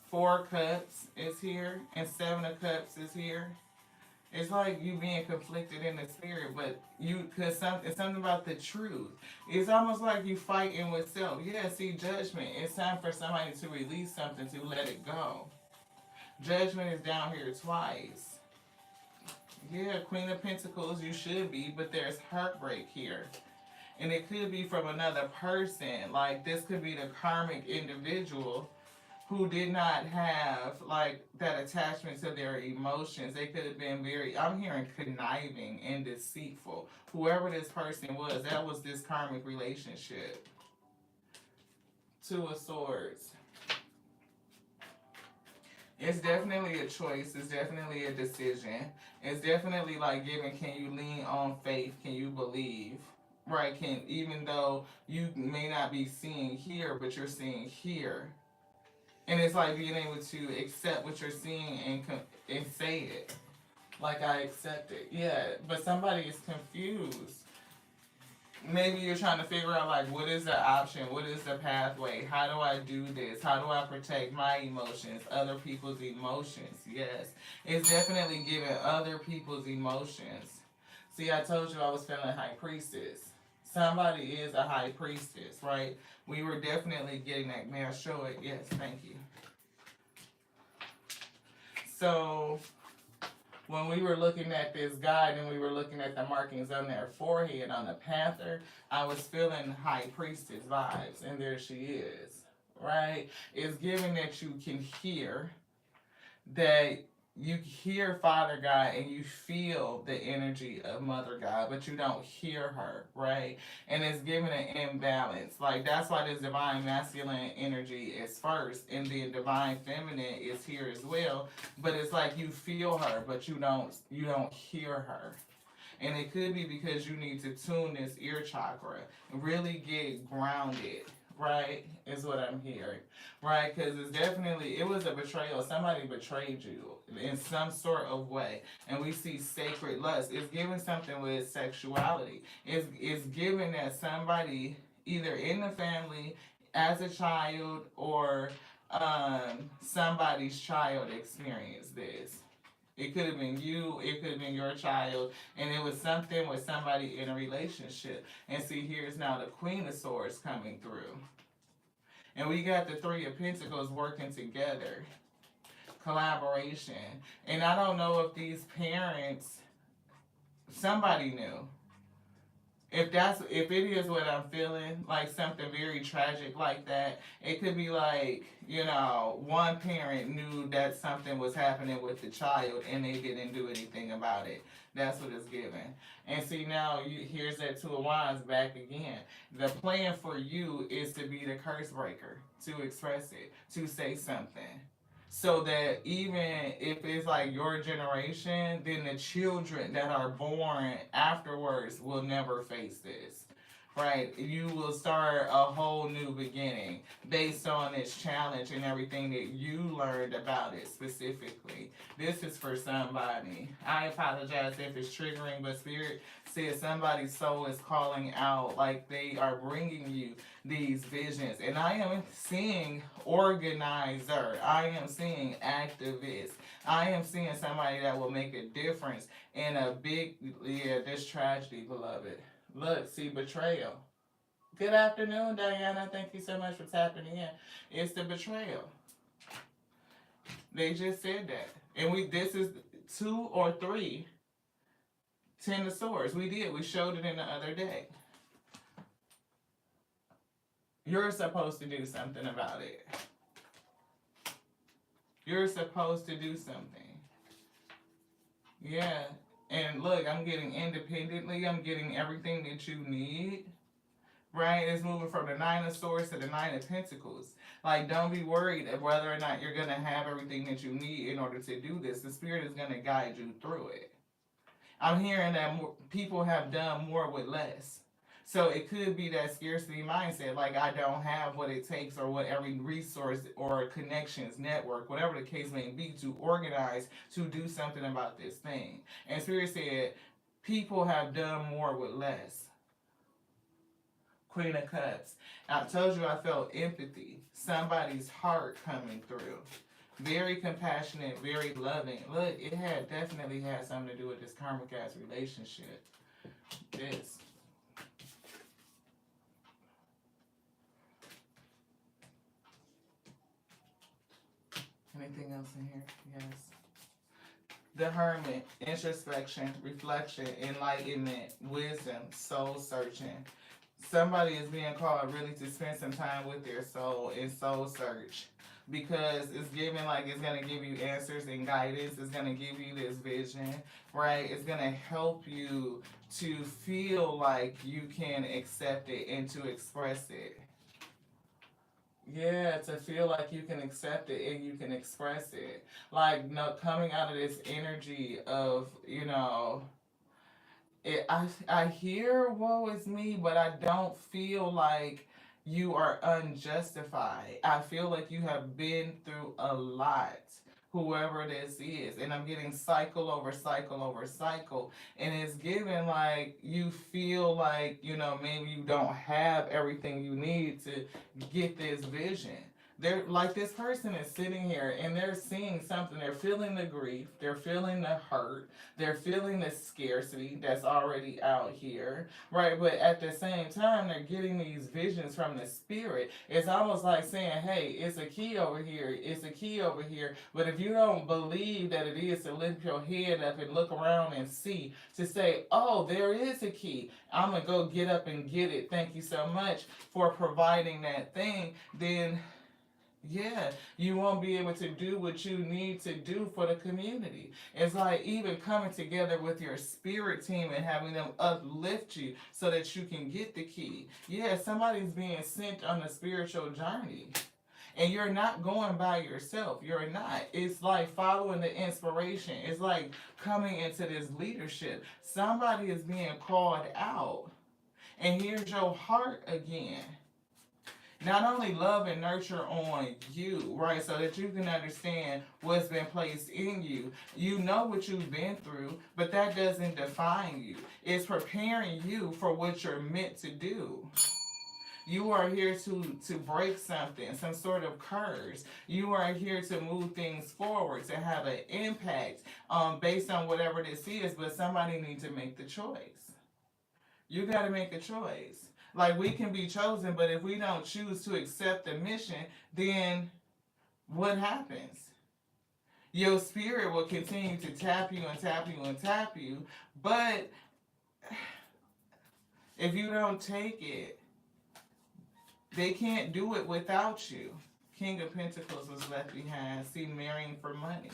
4 cups is here, and 7 of cups is here. It's like you being conflicted in the spirit, but because it's something about the truth. It's almost like you fighting with self. Yeah, see, judgment. It's time for somebody to release something, to let it go. Judgment is down here twice. Yeah, Queen of Pentacles, you should be, but there's heartbreak here. And it could be from another person. Like, this could be the karmic individual who did not have like that attachment to their emotions. They could have been very, I'm hearing conniving and deceitful. Whoever this person was, that was this karmic relationship. Two of Swords. It's definitely a choice. It's definitely a decision. It's definitely like giving, can you lean on faith? Can you believe? Right? Can, even though you may not be seeing here, but you're seeing here. And it's like being able to accept what you're seeing and say it. Like, I accept it. Yeah, but somebody is confused. Maybe you're trying to figure out, like, what is the option? What is the pathway? How do I do this? How do I protect my emotions, other people's emotions? Yes, it's definitely giving other people's emotions. See, I told you I was feeling high priestess. Somebody is a high priestess, right? We were definitely getting that. May I show it? Yes, thank you. So when we were looking at this guide and we were looking at the markings on their forehead on the panther, I was feeling high priestess vibes, and there she is, right? It's giving that you can hear, that you hear Father God and you feel the energy of Mother God, but you don't hear her, right? And it's giving an imbalance. Like, that's why this divine masculine energy is first, and then divine feminine is here as well. But it's like you feel her, but you don't hear her. And it could be because you need to tune this ear chakra and really get grounded, right? Is what I'm hearing, right? Because it's definitely, it was a betrayal. Somebody betrayed you in some sort of way. And we see sacred lust. It's giving something with sexuality. It's giving that somebody, either in the family, as a child, or somebody's child experienced this. It could have been you, it could have been your child, and it was something with somebody in a relationship. And see, here's now the Queen of Swords coming through. And we got the Three of Pentacles working together. Collaboration. And I don't know if these parents, somebody knew. If it is what I'm feeling, like something very tragic like that, it could be like, one parent knew that something was happening with the child and they didn't do anything about it. That's what it's giving. And see, now here's that Two of Wands back again. The plan for you is to be the curse breaker, to express it, to say something. So that even if it's like your generation, then the children that are born afterwards will never face this. Right? You will start a whole new beginning based on this challenge and everything that you learned about it specifically. This is for somebody. I apologize if it's triggering, but Spirit says somebody's soul is calling out, like they are bringing you these visions. And I am seeing organizer. I am seeing activist. I am seeing somebody that will make a difference in a big, this tragedy, beloved. Look, see, betrayal. Good afternoon, Diana. Thank you so much for tapping in. It's the betrayal. They just said that. And this is 2 or 3 Ten of Swords. We did. We showed it in the other day. You're supposed to do something about it. You're supposed to do something. Yeah. And look, I'm getting independently. I'm getting everything that you need. Right? It's moving from the Nine of Swords to the Nine of Pentacles. Like, don't be worried of whether or not you're going to have everything that you need in order to do this. The Spirit is going to guide you through it. I'm hearing that people have done more with less. So it could be that scarcity mindset, like I don't have what it takes or what every resource or connections, network, whatever the case may be, to organize to do something about this thing. And Spirit said, people have done more with less. Queen of Cups. I told you I felt empathy. Somebody's heart coming through. Very compassionate, very loving. Look, it definitely had something to do with this karmic ass relationship. This. Anything else in here? Yes. The Hermit, introspection, reflection, enlightenment, wisdom, soul searching. Somebody is being called really to spend some time with their soul in soul search. because it's giving like it's gonna give you answers and guidance. It's gonna give you this vision, right? It's gonna help you to feel like you can accept it and to express it. Yeah, to feel like you can accept it and you can express it. Like no coming out of this energy of, I hear woe is me, but I don't feel like you are unjustified. I feel like you have been through a lot, whoever this is. And I'm getting cycle over cycle over cycle. And it's given like you feel like, maybe you don't have everything you need to get this vision. They're like this person is sitting here and they're seeing something. They're feeling the grief, they're feeling the hurt, they're feeling the scarcity that's already out here, right? But at the same time, they're getting these visions from the spirit. It's almost like saying, hey, it's a key over here, it's a key over here. But if you don't believe that it is, to lift your head up and look around and see, to say, oh, there is a key, I'm going to go get up and get it. Thank you so much for providing that thing. Then yeah, you won't be able to do what you need to do for the community. It's like even coming together with your spirit team and having them uplift you so that you can get the key. Yeah, somebody's being sent on a spiritual journey. And you're not going by yourself. You're not. It's like following the inspiration. It's like coming into this leadership. Somebody is being called out. And here's your heart again. Not only love and nurture on you, right, so that you can understand what's been placed in you. You know what you've been through, but that doesn't define you. It's preparing you for what you're meant to do. You are here to break something, some sort of curse. You are here to move things forward, to have an impact based on whatever this is, but somebody needs to make the choice. You got to make a choice. Like we can be chosen, but if we don't choose to accept the mission, then what happens? Your spirit will continue to tap you and tap you and tap you, but if you don't take it, they can't do it without you. King of Pentacles was left behind. See, marrying for money.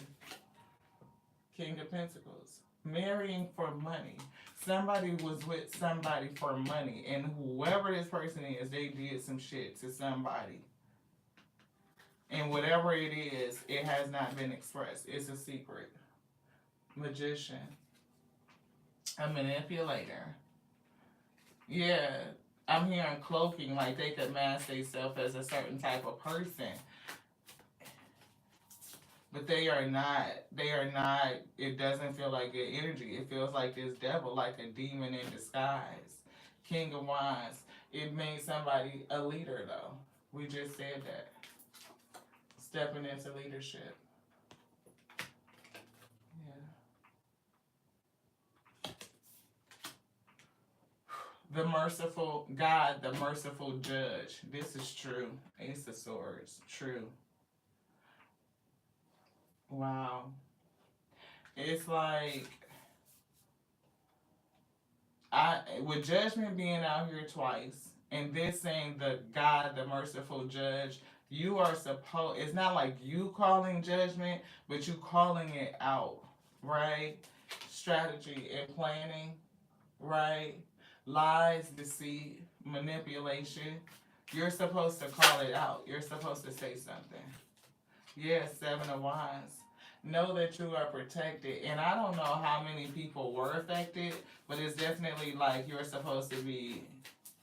King of Pentacles. Marrying for money. Somebody was with somebody for money, and whoever this person is, they did some shit to somebody. And whatever it is, it has not been expressed. It's a secret. Magician. A manipulator. Yeah. I'm hearing cloaking, like they could mask themselves as a certain type of person. But they are not, it doesn't feel like good energy. It feels like this devil, like a demon in disguise. King of Wands. It made somebody a leader, though. We just said that. Stepping into leadership. Yeah. The merciful God, the merciful judge. This is true. Ace of Swords. True. Wow. It's like with judgment being out here twice, and this saying the God, the merciful judge, you are supposed. It's not like you calling judgment, but you calling it out, right? Strategy and planning, right? Lies, deceit, manipulation. You're supposed to call it out. You're supposed to say something. Yes, Seven of Wands. Know that you are protected. And I don't know how many people were affected, but it's definitely like you're supposed to be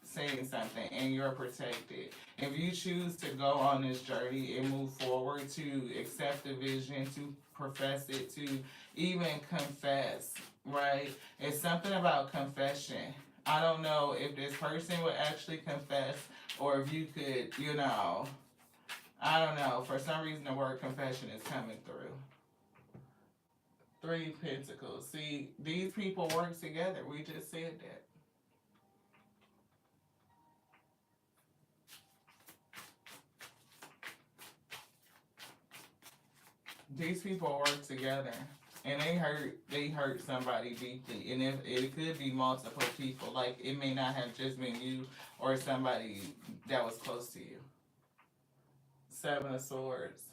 saying something and you're protected. If you choose to go on this journey and move forward, to accept the vision, to profess it, to even confess, right? It's something about confession. I don't know if this person would actually confess or if you could, I don't know. For some reason, the word confession is coming through. Three Pentacles. See, these people work together. We just said that. These people work together. And they hurt somebody deeply. And if it could be multiple people. Like, it may not have just been you or somebody that was close to you. Seven of Swords.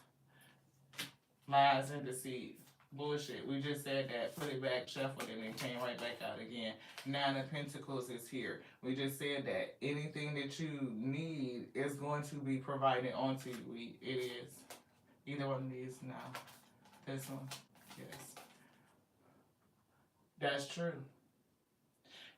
Lies and deceit. Bullshit. We just said that. Put it back, shuffled it, and came right back out again. Nine of Pentacles is here. We just said that anything that you need is going to be provided onto you. It is. Either one of these? No. This one? Yes. That's true.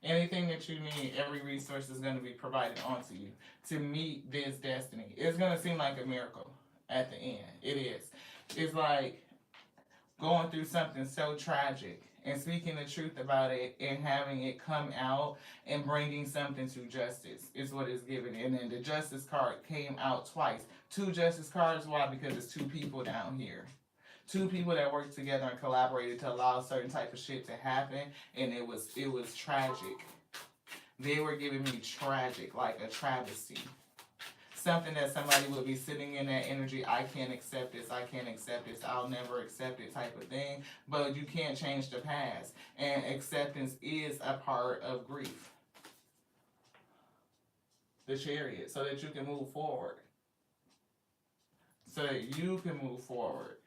Anything that you need, every resource is going to be provided onto you to meet this destiny. It's going to seem like a miracle at the end. It is. It's like going through something so tragic and speaking the truth about it and having it come out and bringing something to justice is what is given. And then the justice card came out twice. Two justice cards. Why? Because it's two people down here. Two people that worked together and collaborated to allow certain type of shit to happen, and it was tragic. They were giving me tragic, like a travesty. Something that somebody would be sitting in that energy, I can't accept this, I can't accept this, I'll never accept it type of thing. But you can't change the past. And acceptance is a part of grief. The Chariot, so that you can move forward. So that you can move forward.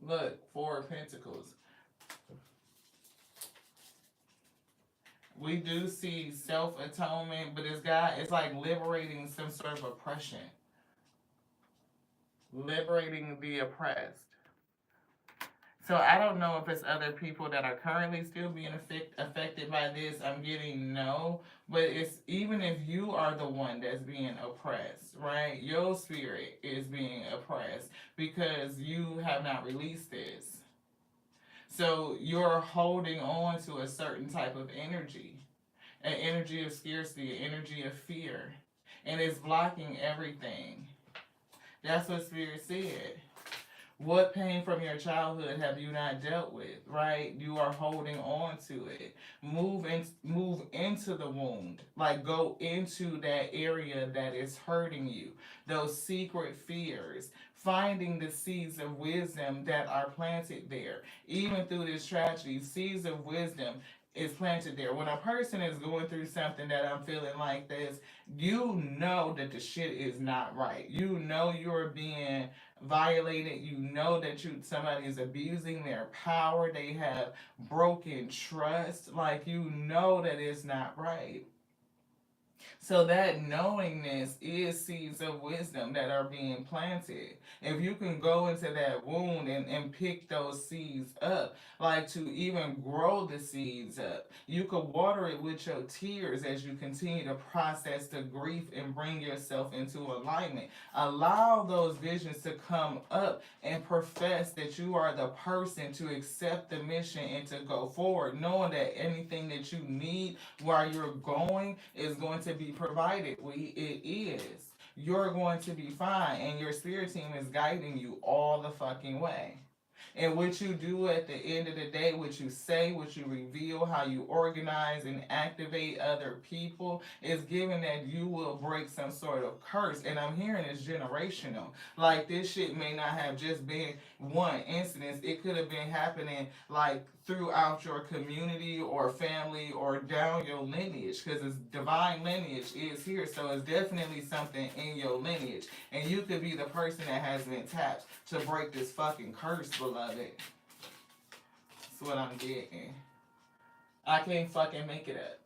Look, Four of Pentacles. We do see self-atonement, but it's like liberating some sort of oppression. Liberating the oppressed. So I don't know if it's other people that are currently still being affected by this. I'm getting no. But it's even if you are the one that's being oppressed, right? Your spirit is being oppressed because you have not released this. So you're holding on to a certain type of energy. An energy of scarcity, an energy of fear. And it's blocking everything. That's what Spirit said. What pain from your childhood have you not dealt with, right? You are holding on to it. Move into the wound. Like go into that area that is hurting you. Those secret fears. Finding the seeds of wisdom that are planted there. Even through this tragedy, seeds of wisdom is planted there. When a person is going through something that I'm feeling like this, you know that the shit is not right. You know you're being violated. You know that somebody is abusing their power. They have broken trust. Like you know that it's not right. So that knowingness is seeds of wisdom that are being planted. If you can go into that wound and pick those seeds up, like to even grow the seeds up, you could water it with your tears as you continue to process the grief and bring yourself into alignment. Allow those visions to come up and profess that you are the person to accept the mission and to go forward, knowing that anything that you need while you're going is going to be provided. It is. You're going to be fine, and your spirit team is guiding you all the fucking way. And what you do at the end of the day, what you say, what you reveal, how you organize and activate other people is given that you will break some sort of curse. And I'm hearing it's generational. Like this shit may not have just been one incident. It could have been happening like throughout your community or family or down your lineage, because it's divine lineage is here. So it's definitely something in your lineage. And you could be the person that has been tapped to break this fucking curse, beloved. That's what I'm getting. I can't fucking make it up.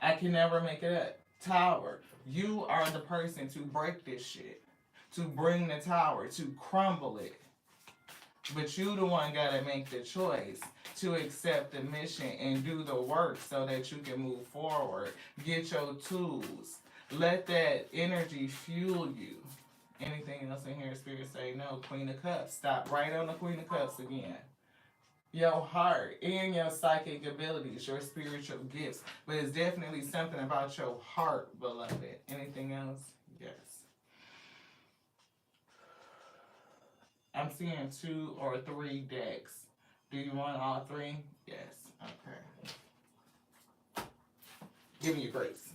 I can never make it up. Tower, you are the person to break this shit. To bring the tower, to crumble it. But you the one gotta make the choice to accept the mission and do the work so that you can move forward. Get your tools. Let that energy fuel you. Anything else in here, Spirit say no. Queen of Cups. Stop right on the Queen of Cups again. Your heart and your psychic abilities, your spiritual gifts. But it's definitely something about your heart, beloved. Anything else? Yes. I'm seeing 2 or 3 decks. Do you want all 3? Yes. Okay. Give me your grace.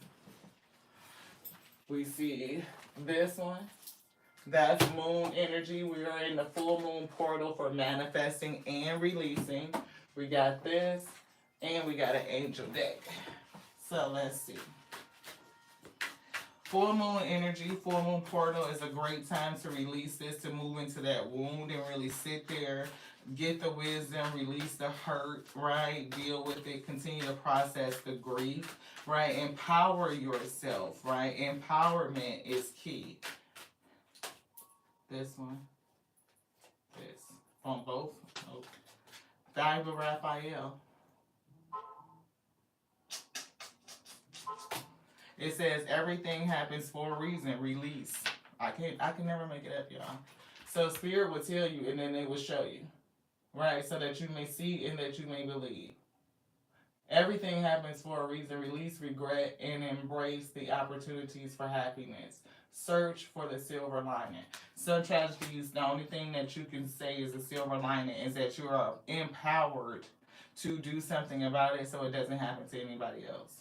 We see this one. That's moon energy. We are in the full moon portal for manifesting and releasing. We got this, and we got an angel deck. So let's see. Full moon energy, full moon portal is a great time to release this, to move into that wound and really sit there, get the wisdom, release the hurt, right? Deal with it, continue to process the grief, right? Empower yourself, right? Empowerment is key. This one, this, on both. Oh. Diva Raphael. It says everything happens for a reason. Release. I can never make it up, y'all. So spirit will tell you and then they will show you. Right? So that you may see and that you may believe. Everything happens for a reason. Release regret and embrace the opportunities for happiness. Search for the silver lining. Some tragedies, the only thing that you can say is a silver lining is that you are empowered to do something about it so it doesn't happen to anybody else.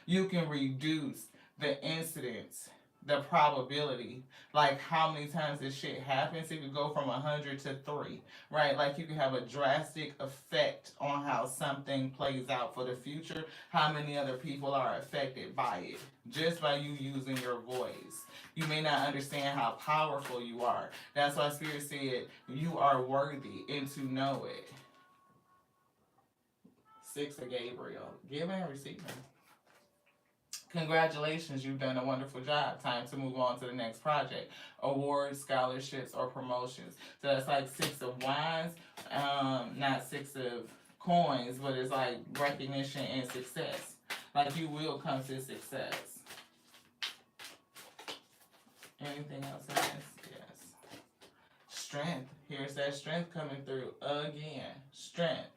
You can reduce the incidence, the probability, like how many times this shit happens. It could go from 100 to 3, right? Like you can have a drastic effect on how something plays out for the future, how many other people are affected by it, just by you using your voice. You may not understand how powerful you are. That's why Spirit said you are worthy and to know it. 6 of Gabriel, giving and receiving. Congratulations, you've done a wonderful job. Time to move on to the next project. Awards, scholarships, or promotions. So that's like 6 of wands, not 6 of coins, but it's like recognition and success. Like you will come to success. Anything else in this? Yes. Strength. Here's that strength coming through again. Strength.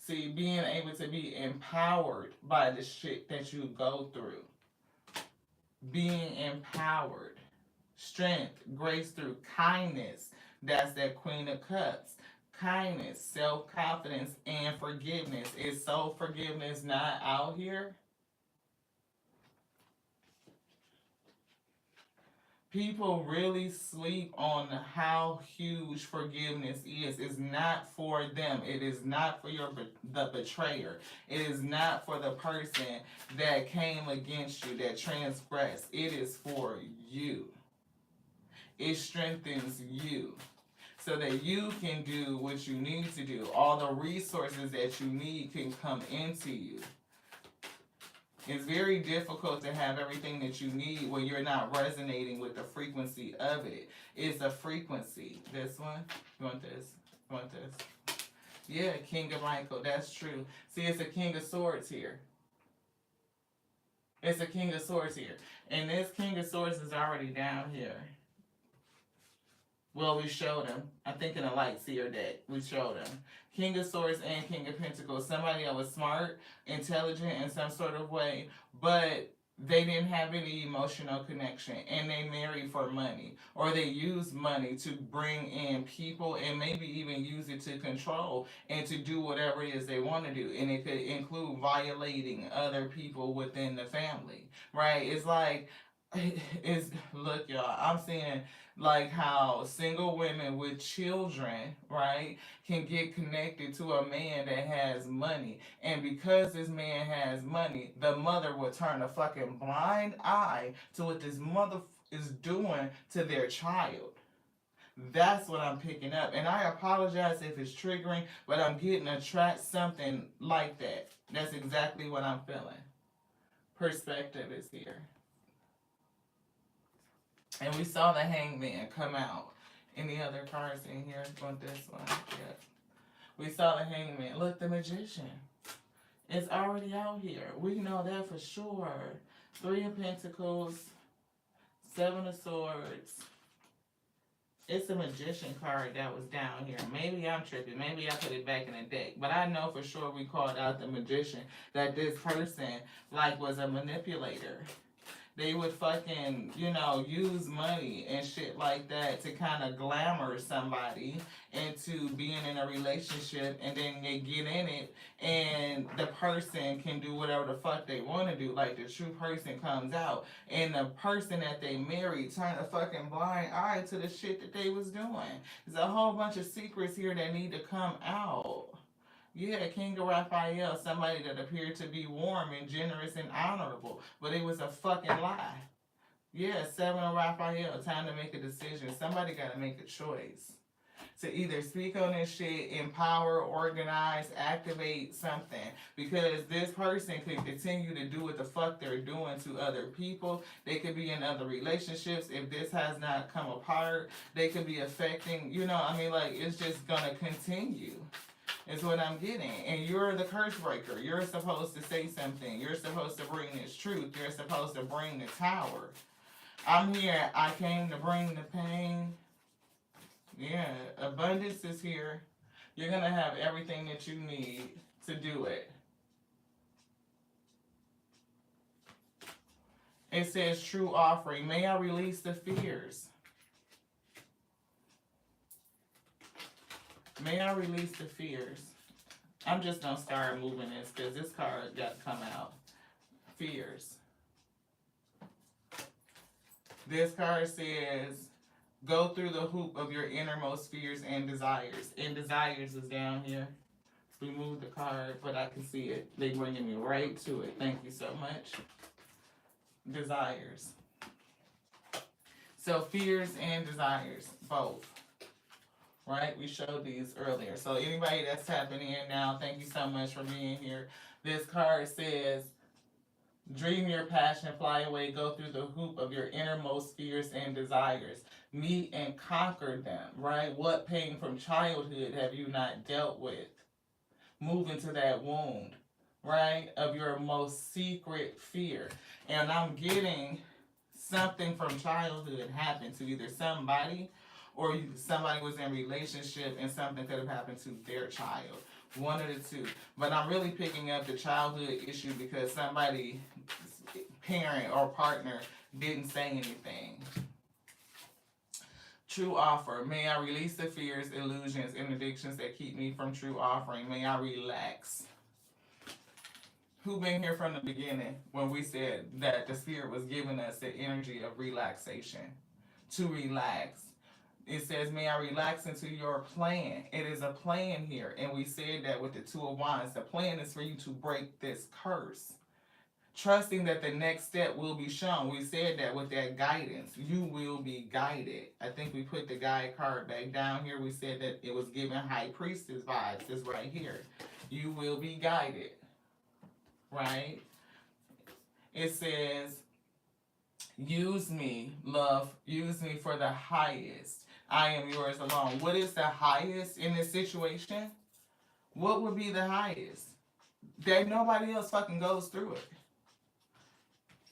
See, being able to be empowered by the shit that you go through. Being empowered. Strength, grace through kindness. That's that Queen of Cups. Kindness, self-confidence, and forgiveness. Is soul forgiveness not out here? People really sleep on how huge forgiveness is. It's not for them. It is not for the betrayer. It is not for the person that came against you, that transgressed. It is for you. It strengthens you so that you can do what you need to do. All the resources that you need can come into you. It's very difficult to have everything that you need when you're not resonating with the frequency of it. It's a frequency. This one? You want this? You want this? Yeah, King of Michael. That's true. See, it's a King of Swords here. It's a King of Swords here. And this King of Swords is already down here. Well, we showed him. I think in a light seer deck, we showed him. King of Swords and King of Pentacles. Somebody that was smart, intelligent in some sort of way, but they didn't have any emotional connection and they married for money. Or they used money to bring in people and maybe even use it to control and to do whatever it is they want to do. And it could include violating other people within the family, right? It's like, look, y'all, I'm seeing like how single women with children, right, can get connected to a man that has money. And because this man has money, the mother will turn a fucking blind eye to what this mother is doing to their child. That's what I'm picking up. And I apologize if it's triggering, but I'm getting something like that. That's exactly what I'm feeling. Perspective is here. And we saw the Hangman come out. Any other cards in here? Want this one? Yeah. We saw the Hangman. Look, the Magician. It's already out here. We know that for sure. 3 of Pentacles. 7 of Swords. It's a Magician card that was down here. Maybe I'm tripping. Maybe I put it back in the deck. But I know for sure we called out the Magician. That this person, like, was a manipulator. They would fucking, use money and shit like that to kind of glamour somebody into being in a relationship, and then they get in it and the person can do whatever the fuck they want to do. Like the true person comes out and the person that they married turned a fucking blind eye to the shit that they was doing. There's a whole bunch of secrets here that need to come out. Yeah, King of Raphael, somebody that appeared to be warm and generous and honorable, but it was a fucking lie. Yeah, 7 of Raphael. Time to make a decision. Somebody got to make a choice to either speak on this shit, empower, organize, activate something. Because this person could continue to do what the fuck they're doing to other people. They could be in other relationships. If this has not come apart, they could be affecting, I mean, like, it's just gonna continue. Is what I'm getting. And you're the curse breaker. You're supposed to say something. You're supposed to bring this truth. You're supposed to bring the tower. I'm here. I came to bring the pain. Yeah, abundance is here. You're going to have everything that you need to do it. It says true offering. May I release the fears. May I release the fears. I'm just going to start moving this because this card got to come out. Fears. This card says, go through the hoop of your innermost fears and desires. And desires is down here. Remove the card, but I can see it. They bringing me right to it. Thank you so much. Desires. So fears and desires, both. Right? We showed these earlier. So anybody that's tapping in now, thank you so much for being here. This card says, dream your passion, fly away, go through the hoop of your innermost fears and desires. Meet and conquer them, right? What pain from childhood have you not dealt with? Move into that wound, right? Of your most secret fear. And I'm getting something from childhood happened to either somebody or somebody was in a relationship and something could have happened to their child. One of the two. But I'm really picking up the childhood issue because somebody, parent or partner, didn't say anything. True offer. May I release the fears, illusions, and addictions that keep me from true offering. May I relax. Who been here from the beginning when we said that the spirit was giving us the energy of relaxation? To relax. It says, may I relax into your plan. It is a plan here. And we said that with the Two of Wands. The plan is for you to break this curse. Trusting that the next step will be shown. We said that with that guidance. You will be guided. I think we put the guide card back down here. We said that it was giving High Priestess vibes. It's right here. You will be guided. Right? It says, use me, love. Use me for the highest. I am yours alone. What is the highest in this situation? What would be the highest? That nobody else fucking goes through it.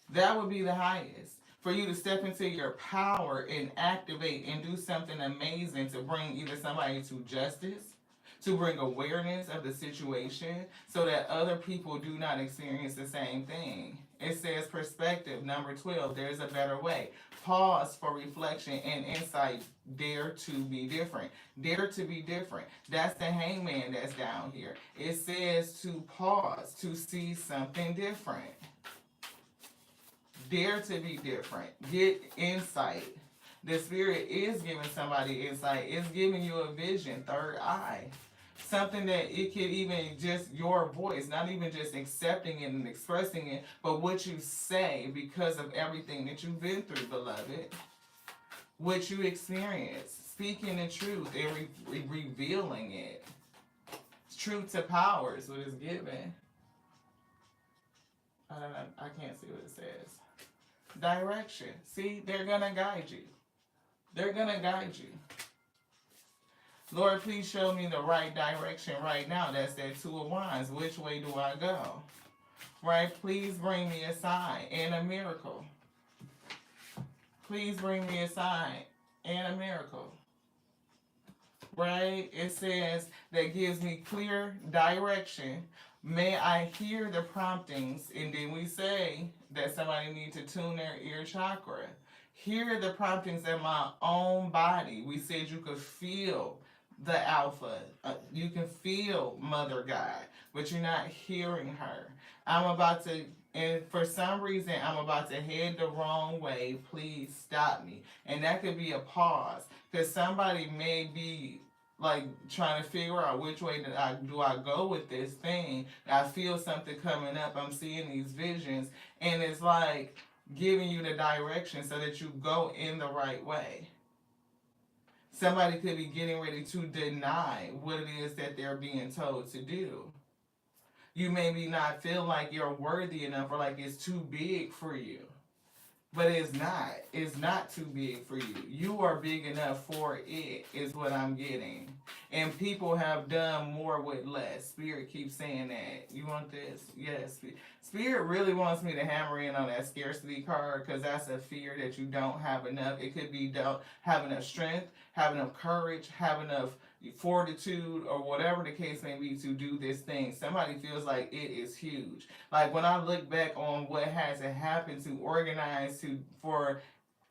That would be the highest. For you to step into your power and activate and do something amazing to bring either somebody to justice, to bring awareness of the situation so that other people do not experience the same thing. It says perspective, number 12, there's a better way. Pause for reflection and insight. Dare to be different. Dare to be different. That's the hangman that's down here. It says to pause, to see something different. Dare to be different. Get insight. The spirit is giving somebody insight. It's giving you a vision, third eye. Something that it could even just your voice, not even just accepting it and expressing it, but what you say because of everything that you've been through, beloved. What you experience. Speaking the truth and revealing it. Truth to power is what it's given. I don't know. I can't see what it says. Direction. See, they're going to guide you. They're going to guide you. Lord, please show me the right direction right now. That's that Two of Wands. Which way do I go? Right? Please bring me a sign and a miracle. Please bring me a sign and a miracle. Right? It says that gives me clear direction. May I hear the promptings. And then we say that somebody needs to tune their ear chakra. Hear the promptings in my own body. We said you could feel the alpha. You can feel Mother God, but you're not hearing her. I'm about to, and for some reason, I'm about to head the wrong way. Please stop me. And that could be a pause, because somebody may be like trying to figure out which way do I go with this thing. I feel something coming up. I'm seeing these visions, and it's like, giving you the direction so that you go in the right way. Somebody could be getting ready to deny what it is that they're being told to do. You maybe not feel like you're worthy enough or like it's too big for you. But it's not. It's not too big for you. You are big enough for it, is what I'm getting. And people have done more with less. Spirit keeps saying that. You want this? Yes. Spirit really wants me to hammer in on that scarcity card because that's a fear that you don't have enough. It could be don't have enough strength, have enough courage, have enough fortitude, or whatever the case may be to do this thing. Somebody feels like it is huge. Like when I look back on what has happened to organize to for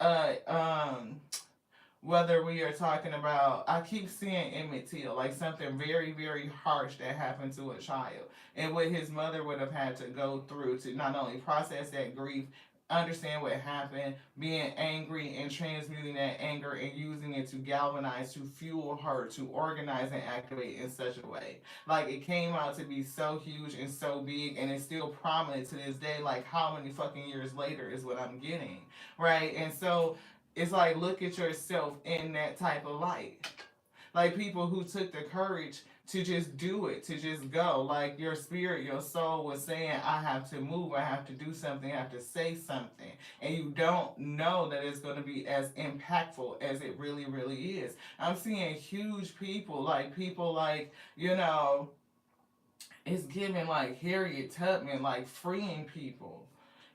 uh um whether we are talking about, I keep seeing Emmett Till, like something very, very harsh that happened to a child, and what his mother would have had to go through to not only process that grief, understand what happened, being angry and transmuting that anger and using it to galvanize, to fuel her, to organize and activate in such a way. Like it came out to be so huge and so big, and it's still prominent to this day. Like how many fucking years later is what I'm getting, right? And so it's like look at yourself in that type of light. Like people who took the courage to just do it, to just go. Like your spirit, your soul was saying, I have to move, I have to do something, I have to say something. And you don't know that it's going to be as impactful as it really, really is. I'm seeing huge people like, you know, it's giving like Harriet Tubman, like freeing people.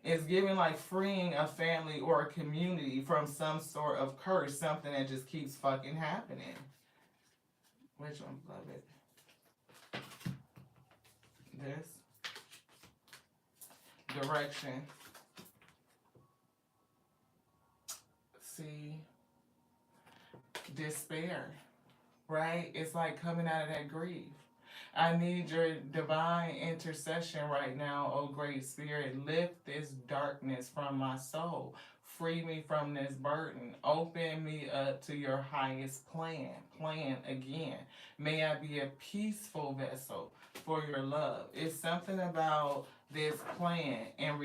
It's giving like freeing a family or a community from some sort of curse, something that just keeps fucking happening. Which one? Love it. This direction. See, despair, right? It's like coming out of that grief. I need your divine intercession right now, oh great spirit. Lift this darkness from my soul. Free me from this burden. Open me up to your highest plan. Plan again. May I be a peaceful vessel for your love. It's something about this plan and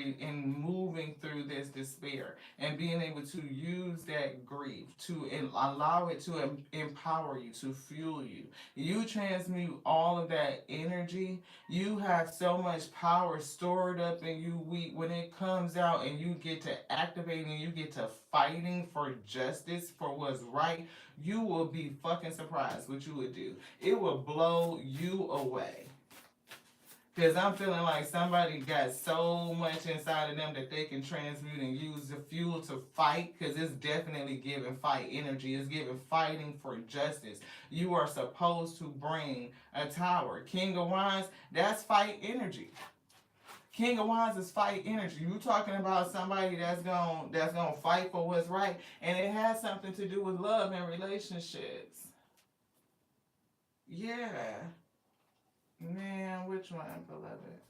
moving through this despair and being able to use that grief to allow it to empower you, to fuel you. You transmute all of that energy. You have so much power stored up in you. When it comes out and you get to activating and you get to fighting for justice, for what's right, you will be fucking surprised what you would do. It will blow you away. Because I'm feeling like somebody got so much inside of them that they can transmute and use the fuel to fight. Because it's definitely giving fight energy. It's giving fighting for justice. You are supposed to bring a tower. King of Wands, that's fight energy. King of Wands is fight energy. You talking about somebody that's gonna fight for what's right, and it has something to do with love and relationships. Yeah. Man, which one, beloved?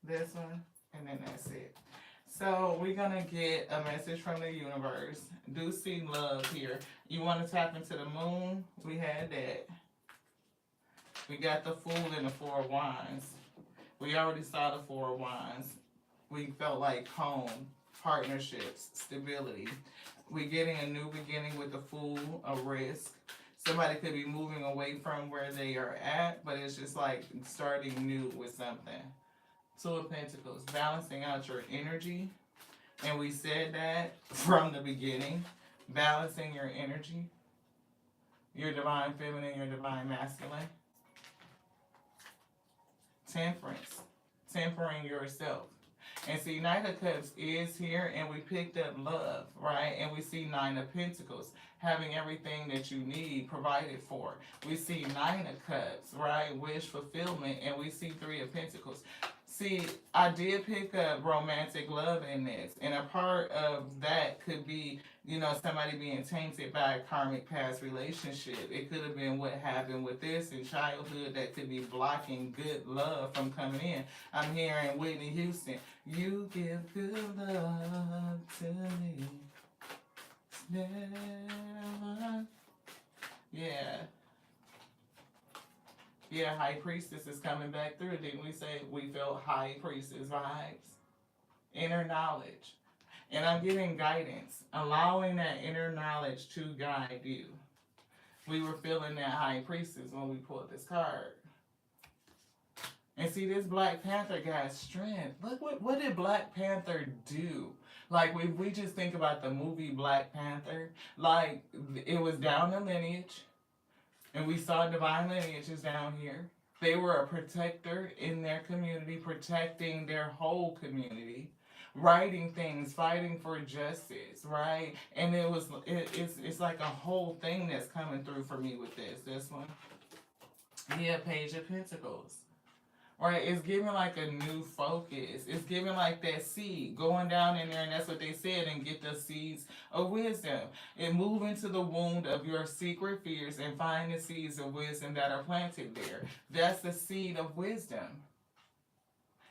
This one, and then that's it. So we're gonna get a message from the universe. Do see love here. You want to tap into the moon? We had that. We got the Fool and the Four of Wands. We already saw the Four of Wands. We felt like home, partnerships, stability. We're getting a new beginning with the Fool, a risk. Somebody could be moving away from where they are at, but it's just like starting new with something. Two of Pentacles, balancing out your energy. And we said that from the beginning. Balancing your energy. Your divine feminine, your divine masculine. Temperance. Tempering yourself. And see, Knight of Cups is here, and we picked up love, right? And we see Nine of Pentacles, having everything that you need provided for. We see Nine of Cups, right? Wish fulfillment, and we see Three of Pentacles. See, I did pick up romantic love in this, and a part of that could be, you know, somebody being tainted by a karmic past relationship. It could have been what happened with this in childhood that could be blocking good love from coming in. I'm hearing Whitney Houston, you give good love to me. Never. Yeah. Yeah, High Priestess is coming back through. Didn't we say we felt High Priestess vibes? Inner knowledge. And I'm getting guidance, allowing that inner knowledge to guide you. We were feeling that high priestess when we pulled this card. And see, this Black Panther guy's strength. Look, what did Black Panther do? Like, if we just think about the movie Black Panther, like, it was down the lineage, and we saw divine lineages down here. They were a protector in their community, protecting their whole community, writing things, fighting for justice, right? And it's like a whole thing that's coming through for me with this one. Yeah, Page of Pentacles. Right, it's giving like a new focus. It's giving like that seed going down in there, and that's what they said. And get the seeds of wisdom, and move into the wound of your secret fears, and find the seeds of wisdom that are planted there. That's the seed of wisdom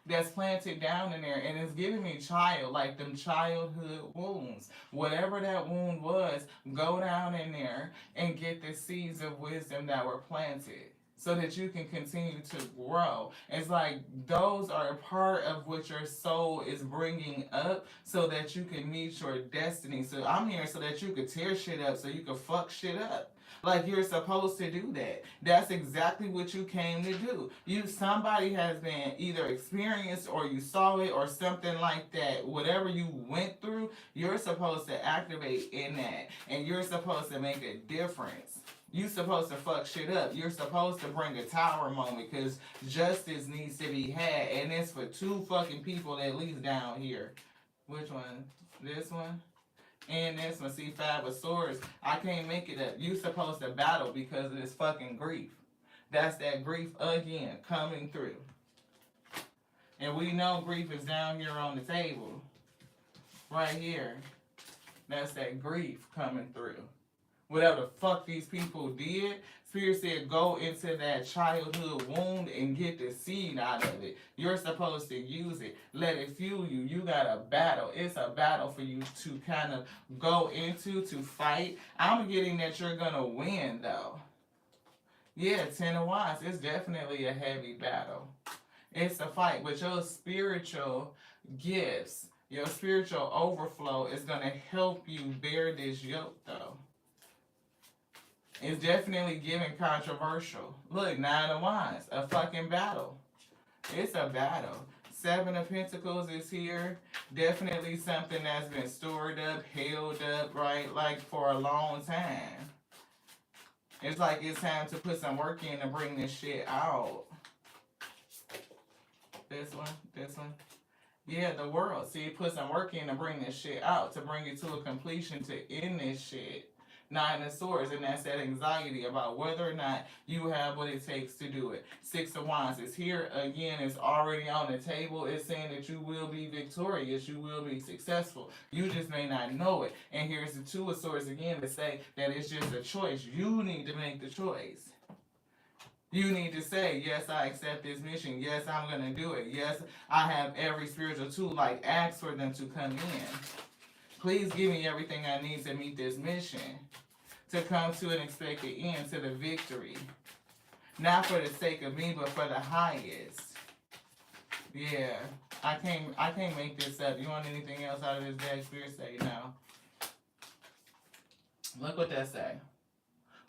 that's planted down in there, and it's giving me child, like them childhood wounds. Whatever that wound was, go down in there and get the seeds of wisdom that were planted, so that you can continue to grow. It's like those are a part of what your soul is bringing up, so that you can meet your destiny. So I'm here so that you could tear shit up, so you could fuck shit up. Like, you're supposed to do that. That's exactly what you came to do. Somebody has been either experienced, or you saw it, or something like that. Whatever you went through, you're supposed to activate in that, and you're supposed to make a difference. You supposed to fuck shit up. You're supposed to bring a tower moment, because justice needs to be had, and it's for two fucking people at least down here. Which one? This one? And this one, see, Five of Swords. I can't make it up. You supposed to battle because of this fucking grief. That's that grief again coming through. And we know grief is down here on the table. Right here. That's that grief coming through. Whatever the fuck these people did, Spirit said go into that childhood wound and get the seed out of it. You're supposed to use it. Let it fuel you. You got a battle. It's a battle for you to kind of go into, to fight. I'm getting that you're going to win, though. Yeah, Ten of Wands. It's definitely a heavy battle. It's a fight. But your spiritual gifts, your spiritual overflow is going to help you bear this yoke, though. It's definitely giving controversial. Look, Nine of Wands, a fucking battle. It's a battle. Seven of Pentacles is here. Definitely something that's been stored up, held up, right? Like for a long time. It's like it's time to put some work in to bring this shit out. This one. Yeah, the world. See, put some work in to bring this shit out, to bring it to a completion, to end this shit. Nine of Swords, and that's that anxiety about whether or not you have what it takes to do it. Six of Wands is here again. It's already on the table. It's saying that you will be victorious. You will be successful. You just may not know it. And here's the Two of Swords again to say that it's just a choice. You need to make the choice. You need to say, yes, I accept this mission. Yes, I'm going to do it. Yes, I have every spiritual tool. Like, ask for them to come in. Please give me everything I need to meet this mission, to come to an expected end, to the victory. Not for the sake of me, but for the highest. Yeah, I can't make this up. You want anything else out of this deck? Spirit say no. Look what that say.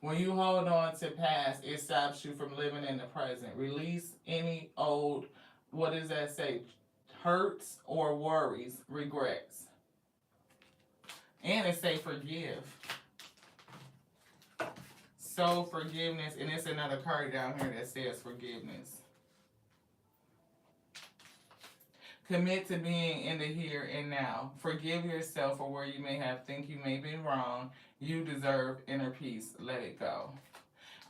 When you hold on to past, it stops you from living in the present. Release any old, what does that say? Hurts or worries, regrets. And it say forgive. So forgiveness, and it's another card down here that says forgiveness. Commit to being in the here and now. Forgive yourself for where you may think you may be wrong. You deserve inner peace. Let it go.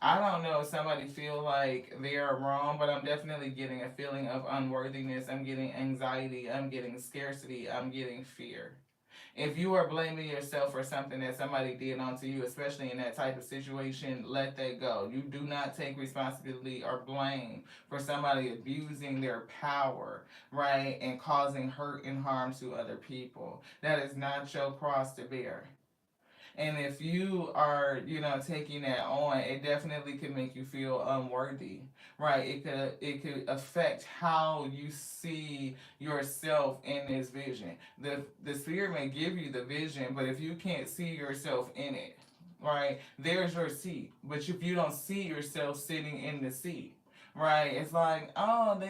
I don't know if somebody feel like they are wrong, but I'm definitely getting a feeling of unworthiness. I'm getting anxiety. I'm getting scarcity. I'm getting fear. If you are blaming yourself for something that somebody did onto you, especially in that type of situation, let that go. You do not take responsibility or blame for somebody abusing their power, right, and causing hurt and harm to other people. That is not your cross to bear. And if you are, taking that on, it definitely can make you feel unworthy, right? It could affect how you see yourself in this vision. The spirit may give you the vision, but if you can't see yourself in it, right? There's your seat. But if you don't see yourself sitting in the seat, right? It's like, oh,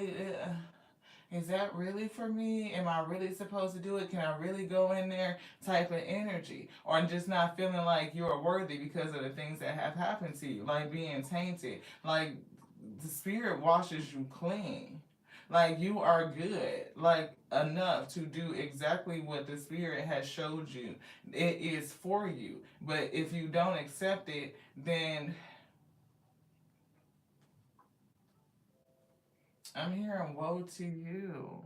is that really for me? Am I really supposed to do it? Can I really go in there? Type of energy. Or just not feeling like you're worthy because of the things that have happened to you, like being tainted. Like the spirit washes you clean. Like you are good, like enough to do exactly what the spirit has showed you. It is for you. But if you don't accept it, then I'm hearing woe to you.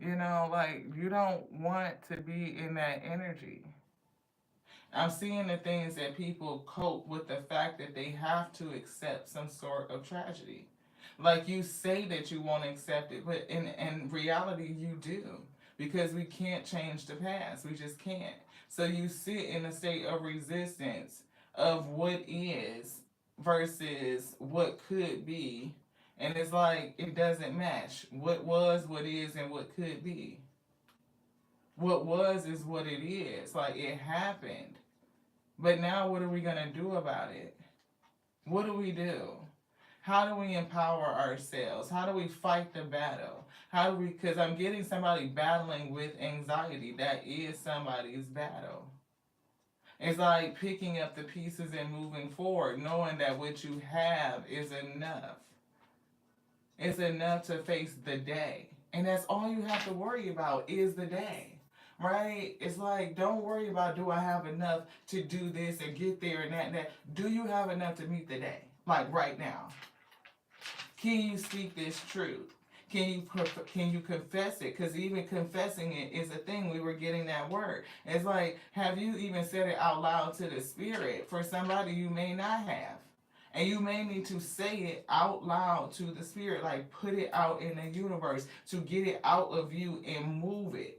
Like you don't want to be in that energy. I'm seeing the things that people cope with the fact that they have to accept some sort of tragedy. Like you say that you won't accept it, but in reality you do. Because we can't change the past. We just can't. So you sit in a state of resistance of what is versus what could be. And it's like it doesn't match. What was, what is, and what could be. What was is what it is. Like it happened. But now what are we going to do about it? What do we do? How do we empower ourselves? How do we fight the battle? How do we, because I'm getting somebody battling with anxiety. That is somebody's battle. It's like picking up the pieces and moving forward, knowing that what you have is enough. It's enough to face the day. And that's all you have to worry about is the day. Right? It's like, don't worry about do I have enough to do this and get there and that and that. Do you have enough to meet the day? Like right now. Can you speak this truth? Can you confess it? Because even confessing it is a thing. We were getting that word. It's like, have you even said it out loud to the spirit? For somebody you may not have. And you may need to say it out loud to the spirit, like put it out in the universe to get it out of you and move it.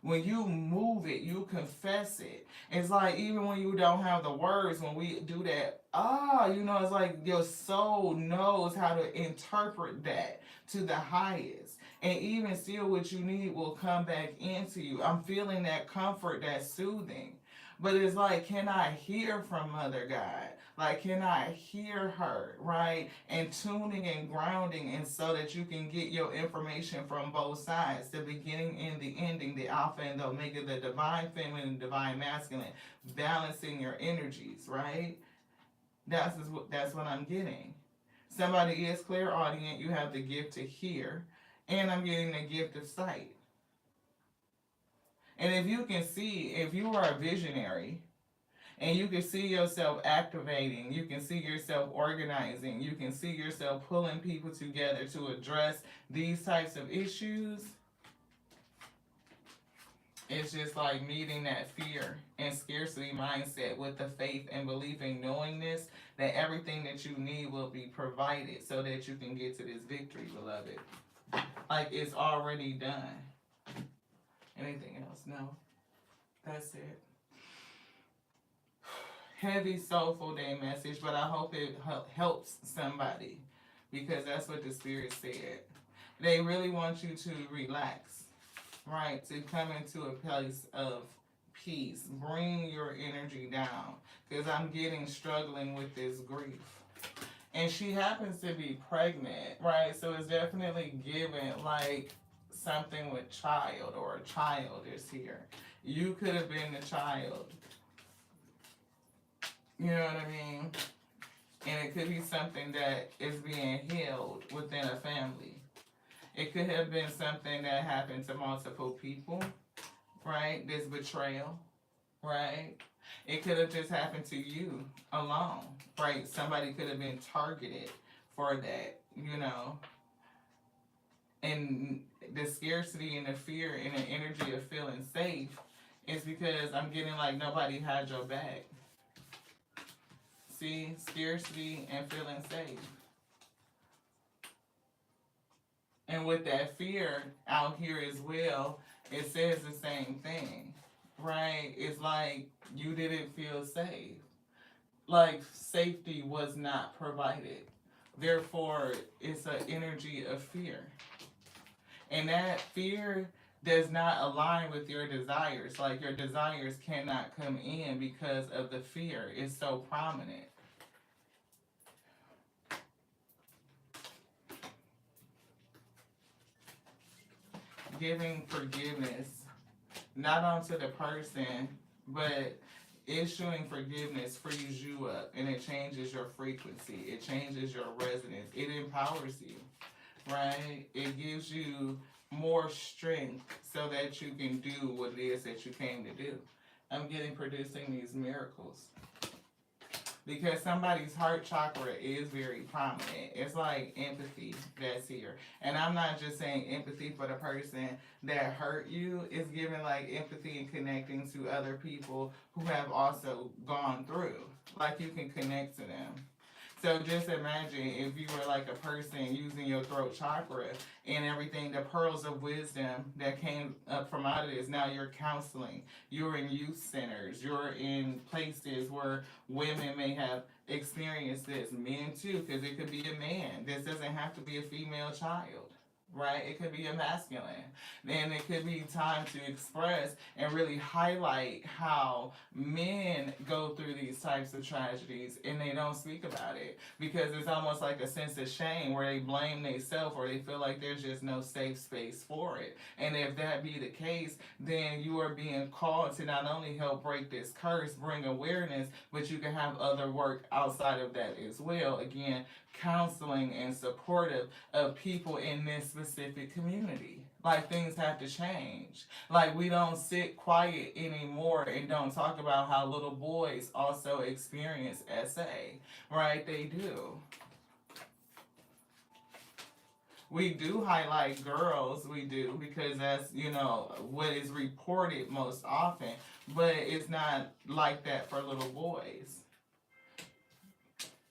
When you move it, you confess it. It's like even when you don't have the words, when we do that, it's like your soul knows how to interpret that to the highest. And even still, what you need will come back into you. I'm feeling that comfort, that soothing. But it's like, can I hear from Mother God? Like, can I hear her, right? And tuning and grounding, and so that you can get your information from both sides, the beginning and the ending, the alpha and the omega, the divine feminine, divine masculine, balancing your energies, right? That's what I'm getting. Somebody is clairaudient, you have the gift to hear, and I'm getting the gift of sight. And if you can see, if you are a visionary, and you can see yourself activating, you can see yourself organizing, you can see yourself pulling people together to address these types of issues. It's just like meeting that fear and scarcity mindset with the faith and believing, knowing this, that everything that you need will be provided so that you can get to this victory, beloved. Like it's already done. Anything else? No. That's it. Heavy soulful day message, but I hope it helps somebody, because that's what the spirit said. They really want you to relax, right? To come into a place of peace. Bring your energy down, because I'm getting struggling with this grief. And she happens to be pregnant, right? So it's definitely given like something with child, or a child is here. You could have been the child. You know what I mean? And it could be something that is being healed within a family. It could have been something that happened to multiple people, right? This betrayal, right? It could have just happened to you alone, right? Somebody could have been targeted for that, And the scarcity and the fear and the energy of feeling safe is because I'm getting like nobody had your back. See, scarcity and feeling safe. And with that fear out here as well, it says the same thing. right? It's like you didn't feel safe. Like safety was not provided. Therefore, it's an energy of fear. And that fear does not align with your desires. Like your desires cannot come in because of the fear. It's so prominent. Giving forgiveness, not onto the person, but issuing forgiveness frees you up and it changes your frequency. It changes your resonance. It empowers you, right? It gives you more strength so that you can do what it is that you came to do. I'm getting producing these miracles because somebody's heart chakra is very prominent. It's like empathy that's here. And I'm not just saying empathy for the person that hurt you, it's giving like empathy and connecting to other people who have also gone through. Like you can connect to them. So just imagine if you were like a person using your throat chakra and everything, the pearls of wisdom that came up from out of this. Now you're counseling, you're in youth centers, you're in places where women may have experienced this, men too, because it could be a man. This doesn't have to be a female child. Right? It could be a masculine. Then it could be time to express and really highlight how men go through these types of tragedies and they don't speak about it because it's almost like a sense of shame where they blame themselves or they feel like there's just no safe space for it. And if that be the case, then you are being called to not only help break this curse, bring awareness, but you can have other work outside of that as well. Again, counseling and supportive of people in this specific community. Like things have to change. Like we don't sit quiet anymore and don't talk about how little boys also experience SA. Right? They do. We do highlight girls, we do, because that's, what is reported most often. But it's not like that for little boys.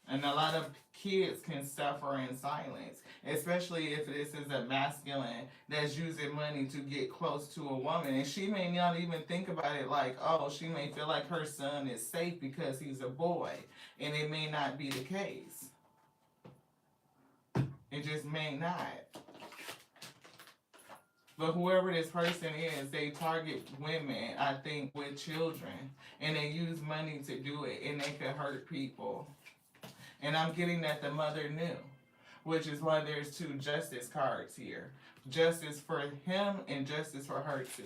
And a lot of kids can suffer in silence, especially if this is a masculine that's using money to get close to a woman. And she may not even think about it like, oh, she may feel like her son is safe because he's a boy. And it may not be the case. It just may not. But whoever this person is, they target women, I think, with children. And they use money to do it. And they could hurt people. And I'm getting that the mother knew, which is why there's two justice cards here. Justice for him and justice for her too.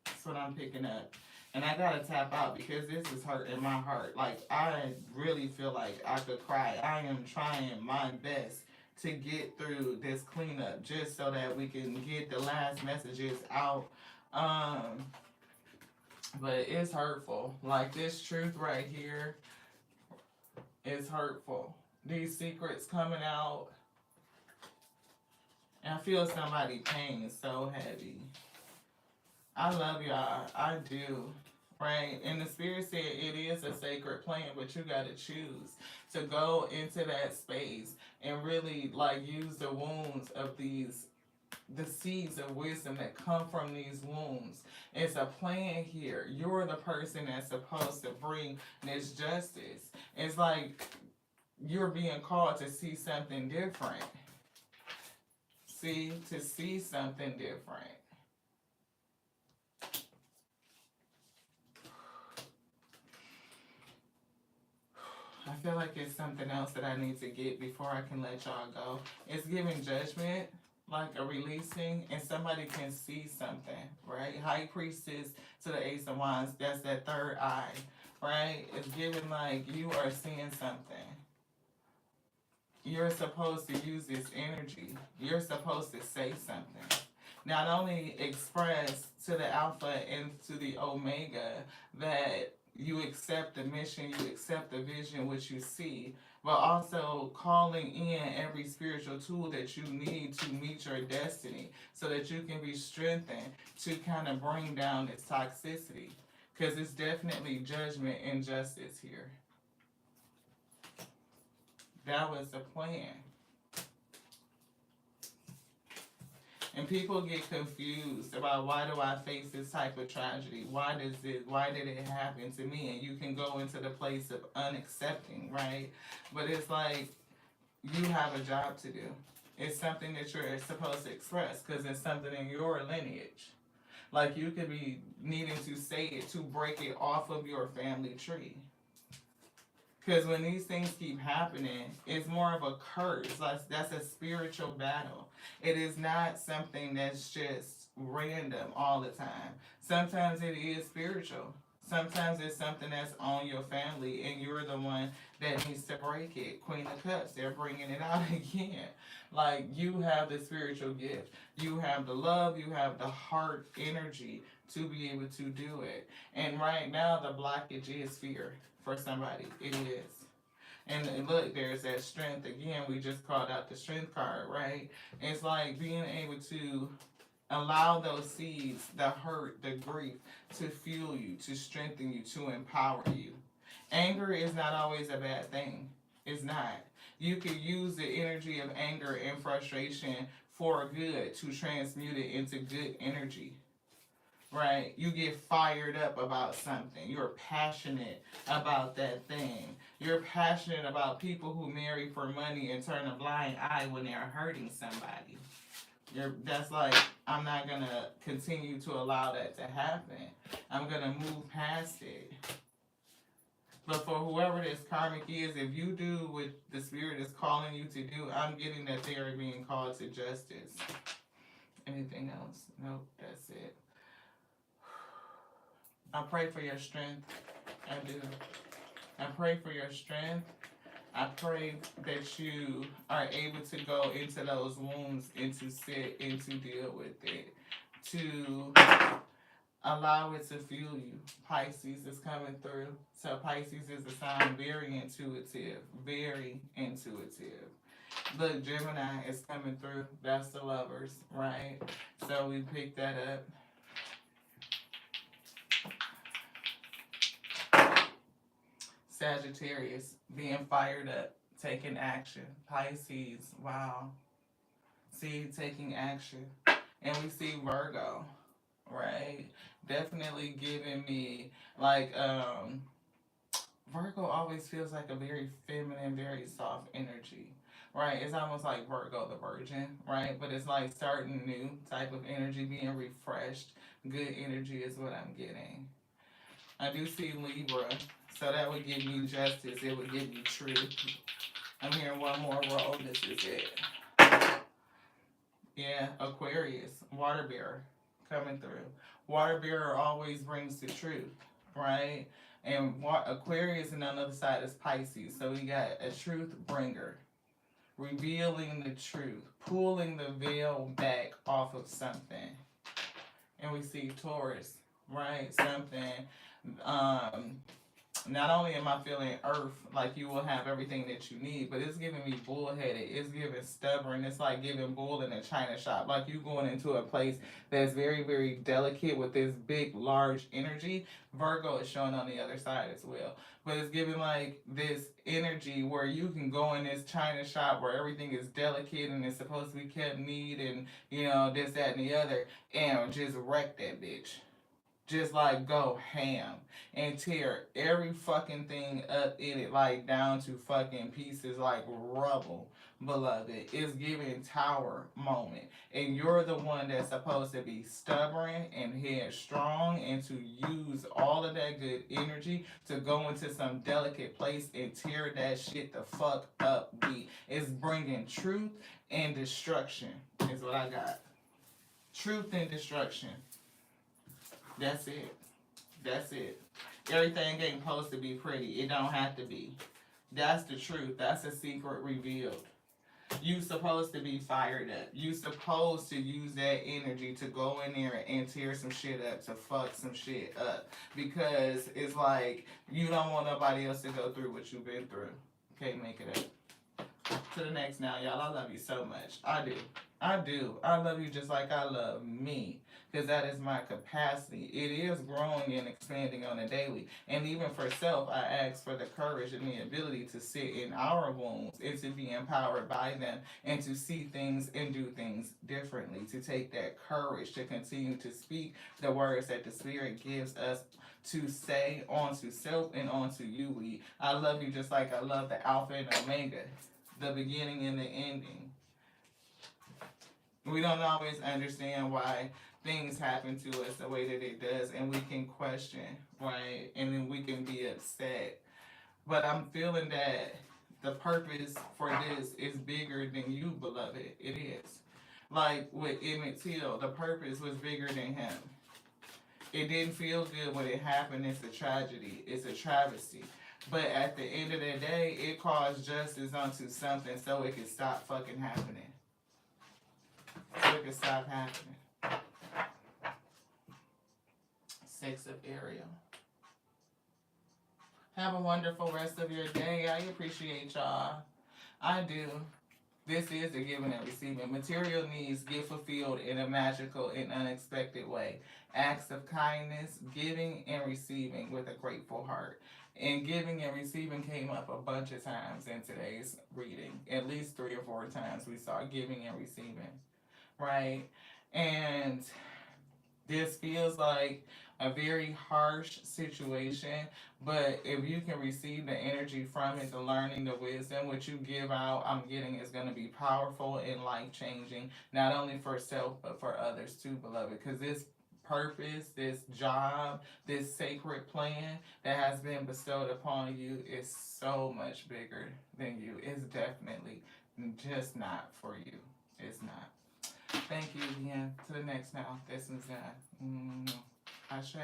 That's what I'm picking up. And I gotta tap out because this is hurting my heart. Like, I really feel like I could cry. I am trying my best to get through this cleanup just so that we can get the last messages out. But it's hurtful. Like, this truth right here, it's hurtful. These secrets coming out. And I feel somebody pain so heavy. I love y'all. I do. Right? And the spirit said it is a sacred plan, but you got to choose to go into that space and really like use the wounds of the seeds of wisdom that come from these wounds. It's a plan here. You're the person that's supposed to bring this justice. It's like you're being called to see something different. To see something different. I feel like it's something else that I need to get before I can let y'all go. It's giving judgment, like a releasing, and somebody can see something, right? High priestess to the Ace of Wands, that's that third eye, right? It's giving like you are seeing something. You're supposed to use this energy. You're supposed to say something. Not only express to the Alpha and to the Omega that you accept the mission, you accept the vision, which you see, but also calling in every spiritual tool that you need to meet your destiny so that you can be strengthened to kind of bring down this toxicity. Because it's definitely judgment and justice here. That was the plan. And people get confused about, why do I face this type of tragedy? Why did it happen to me? And you can go into the place of unaccepting, right? But it's like, you have a job to do. It's something that you're supposed to express because it's something in your lineage. Like, you could be needing to say it to break it off of your family tree. Because when these things keep happening, it's more of a curse. Like, that's a spiritual battle. It is not something that's just random all the time. Sometimes it is spiritual. Sometimes it's something that's on your family, and you're the one that needs to break it. Queen of Cups, they're bringing it out again. Like, you have the spiritual gift. You have the love. You have the heart energy to be able to do it. And right now, the blockage is fear for somebody. It is. And look, there's that strength again. We just called out the strength card, right? It's like being able to allow those seeds, the hurt, the grief, to fuel you, to strengthen you, to empower you. Anger is not always a bad thing. It's not. You could use the energy of anger and frustration for good to transmute it into good energy. Right? You get fired up about something. You're passionate about that thing. You're passionate about people who marry for money and turn a blind eye when they're hurting somebody. That's like, I'm not going to continue to allow that to happen. I'm going to move past it. But for whoever this karmic is, if you do what the spirit is calling you to do, I'm getting that they are being called to justice. Anything else? Nope, that's it. I pray for your strength. I do. I pray for your strength. I pray that you are able to go into those wounds and to sit and to deal with it. To allow it to fuel you. Pisces is coming through. So Pisces is a sign very intuitive. Very intuitive. Look, Gemini is coming through. That's the lovers, right? So we pick that up. Sagittarius, being fired up, taking action. Pisces, wow. See, taking action. And we see Virgo, right? Definitely giving me, like, Virgo always feels like a very feminine, very soft energy, right? It's almost like Virgo the Virgin, right? But it's like starting new type of energy, being refreshed. Good energy is what I'm getting. I do see Libra, so that would give me justice. It would give me truth. I'm hearing one more roll. This is it. Yeah, Aquarius, water bearer, coming through. Water bearer always brings the truth, right? And Aquarius and on the other side is Pisces. So we got a truth bringer, revealing the truth, pulling the veil back off of something. And we see Taurus, right? Something not only am I feeling earth, like you will have everything that you need, but it's giving me bullheaded. It's giving stubborn. It's like giving bull in a china shop. Like you going into a place that's very, very delicate with this big, large energy. Virgo is showing on the other side as well. But it's giving like this energy where you can go in this china shop where everything is delicate and it's supposed to be kept neat and, you know, this, that, and the other, and just wreck that bitch. Just like go ham and tear every fucking thing up in it, like down to fucking pieces, like rubble, beloved. It's giving tower moment. And you're the one that's supposed to be stubborn and headstrong and to use all of that good energy to go into some delicate place and tear that shit the fuck up. It's bringing truth and destruction, is what I got. Truth and destruction. That's it. That's it. Everything ain't supposed to be pretty. It don't have to be. That's the truth. That's a secret revealed. You supposed to be fired up. You supposed to use that energy to go in there and tear some shit up, to fuck some shit up. Because it's like you don't want nobody else to go through what you've been through. Can't make it up. To the next now, y'all. I love you so much. I do. I do. I love you just like I love me. Because that is my capacity. It is growing and expanding on a daily. And even for self, I ask for the courage and the ability to sit in our wounds and to be empowered by them and to see things and do things differently. To take that courage to continue to speak the words that the Spirit gives us to say onto self and onto you. I love you just like I love the Alpha and Omega, the beginning and the ending. We don't always understand why things happen to us the way that it does, and we can question, right? And then we can be upset. But I'm feeling that the purpose for this is bigger than you, beloved. It is. Like with Emmett Till, the purpose was bigger than him. It didn't feel good when it happened. It's a tragedy. It's a travesty. But at the end of the day, it caused justice onto something so it could stop fucking happening. So it could stop happening. Six of Ariel. Have a wonderful rest of your day. I appreciate y'all. I do. This is the giving and receiving. Material needs get fulfilled in a magical and unexpected way. Acts of kindness, giving and receiving with a grateful heart. And giving and receiving came up a bunch of times in today's reading. At least 3 or 4 times we saw giving and receiving. Right? And this feels like a very harsh situation, but if you can receive the energy from it, the learning, the wisdom, what you give out, I'm getting is going to be powerful and life changing, not only for self, but for others too, beloved. Because this purpose, this job, this sacred plan that has been bestowed upon you is so much bigger than you. It's definitely just not for you. It's not. Thank you again. To the next now. This is Ashe.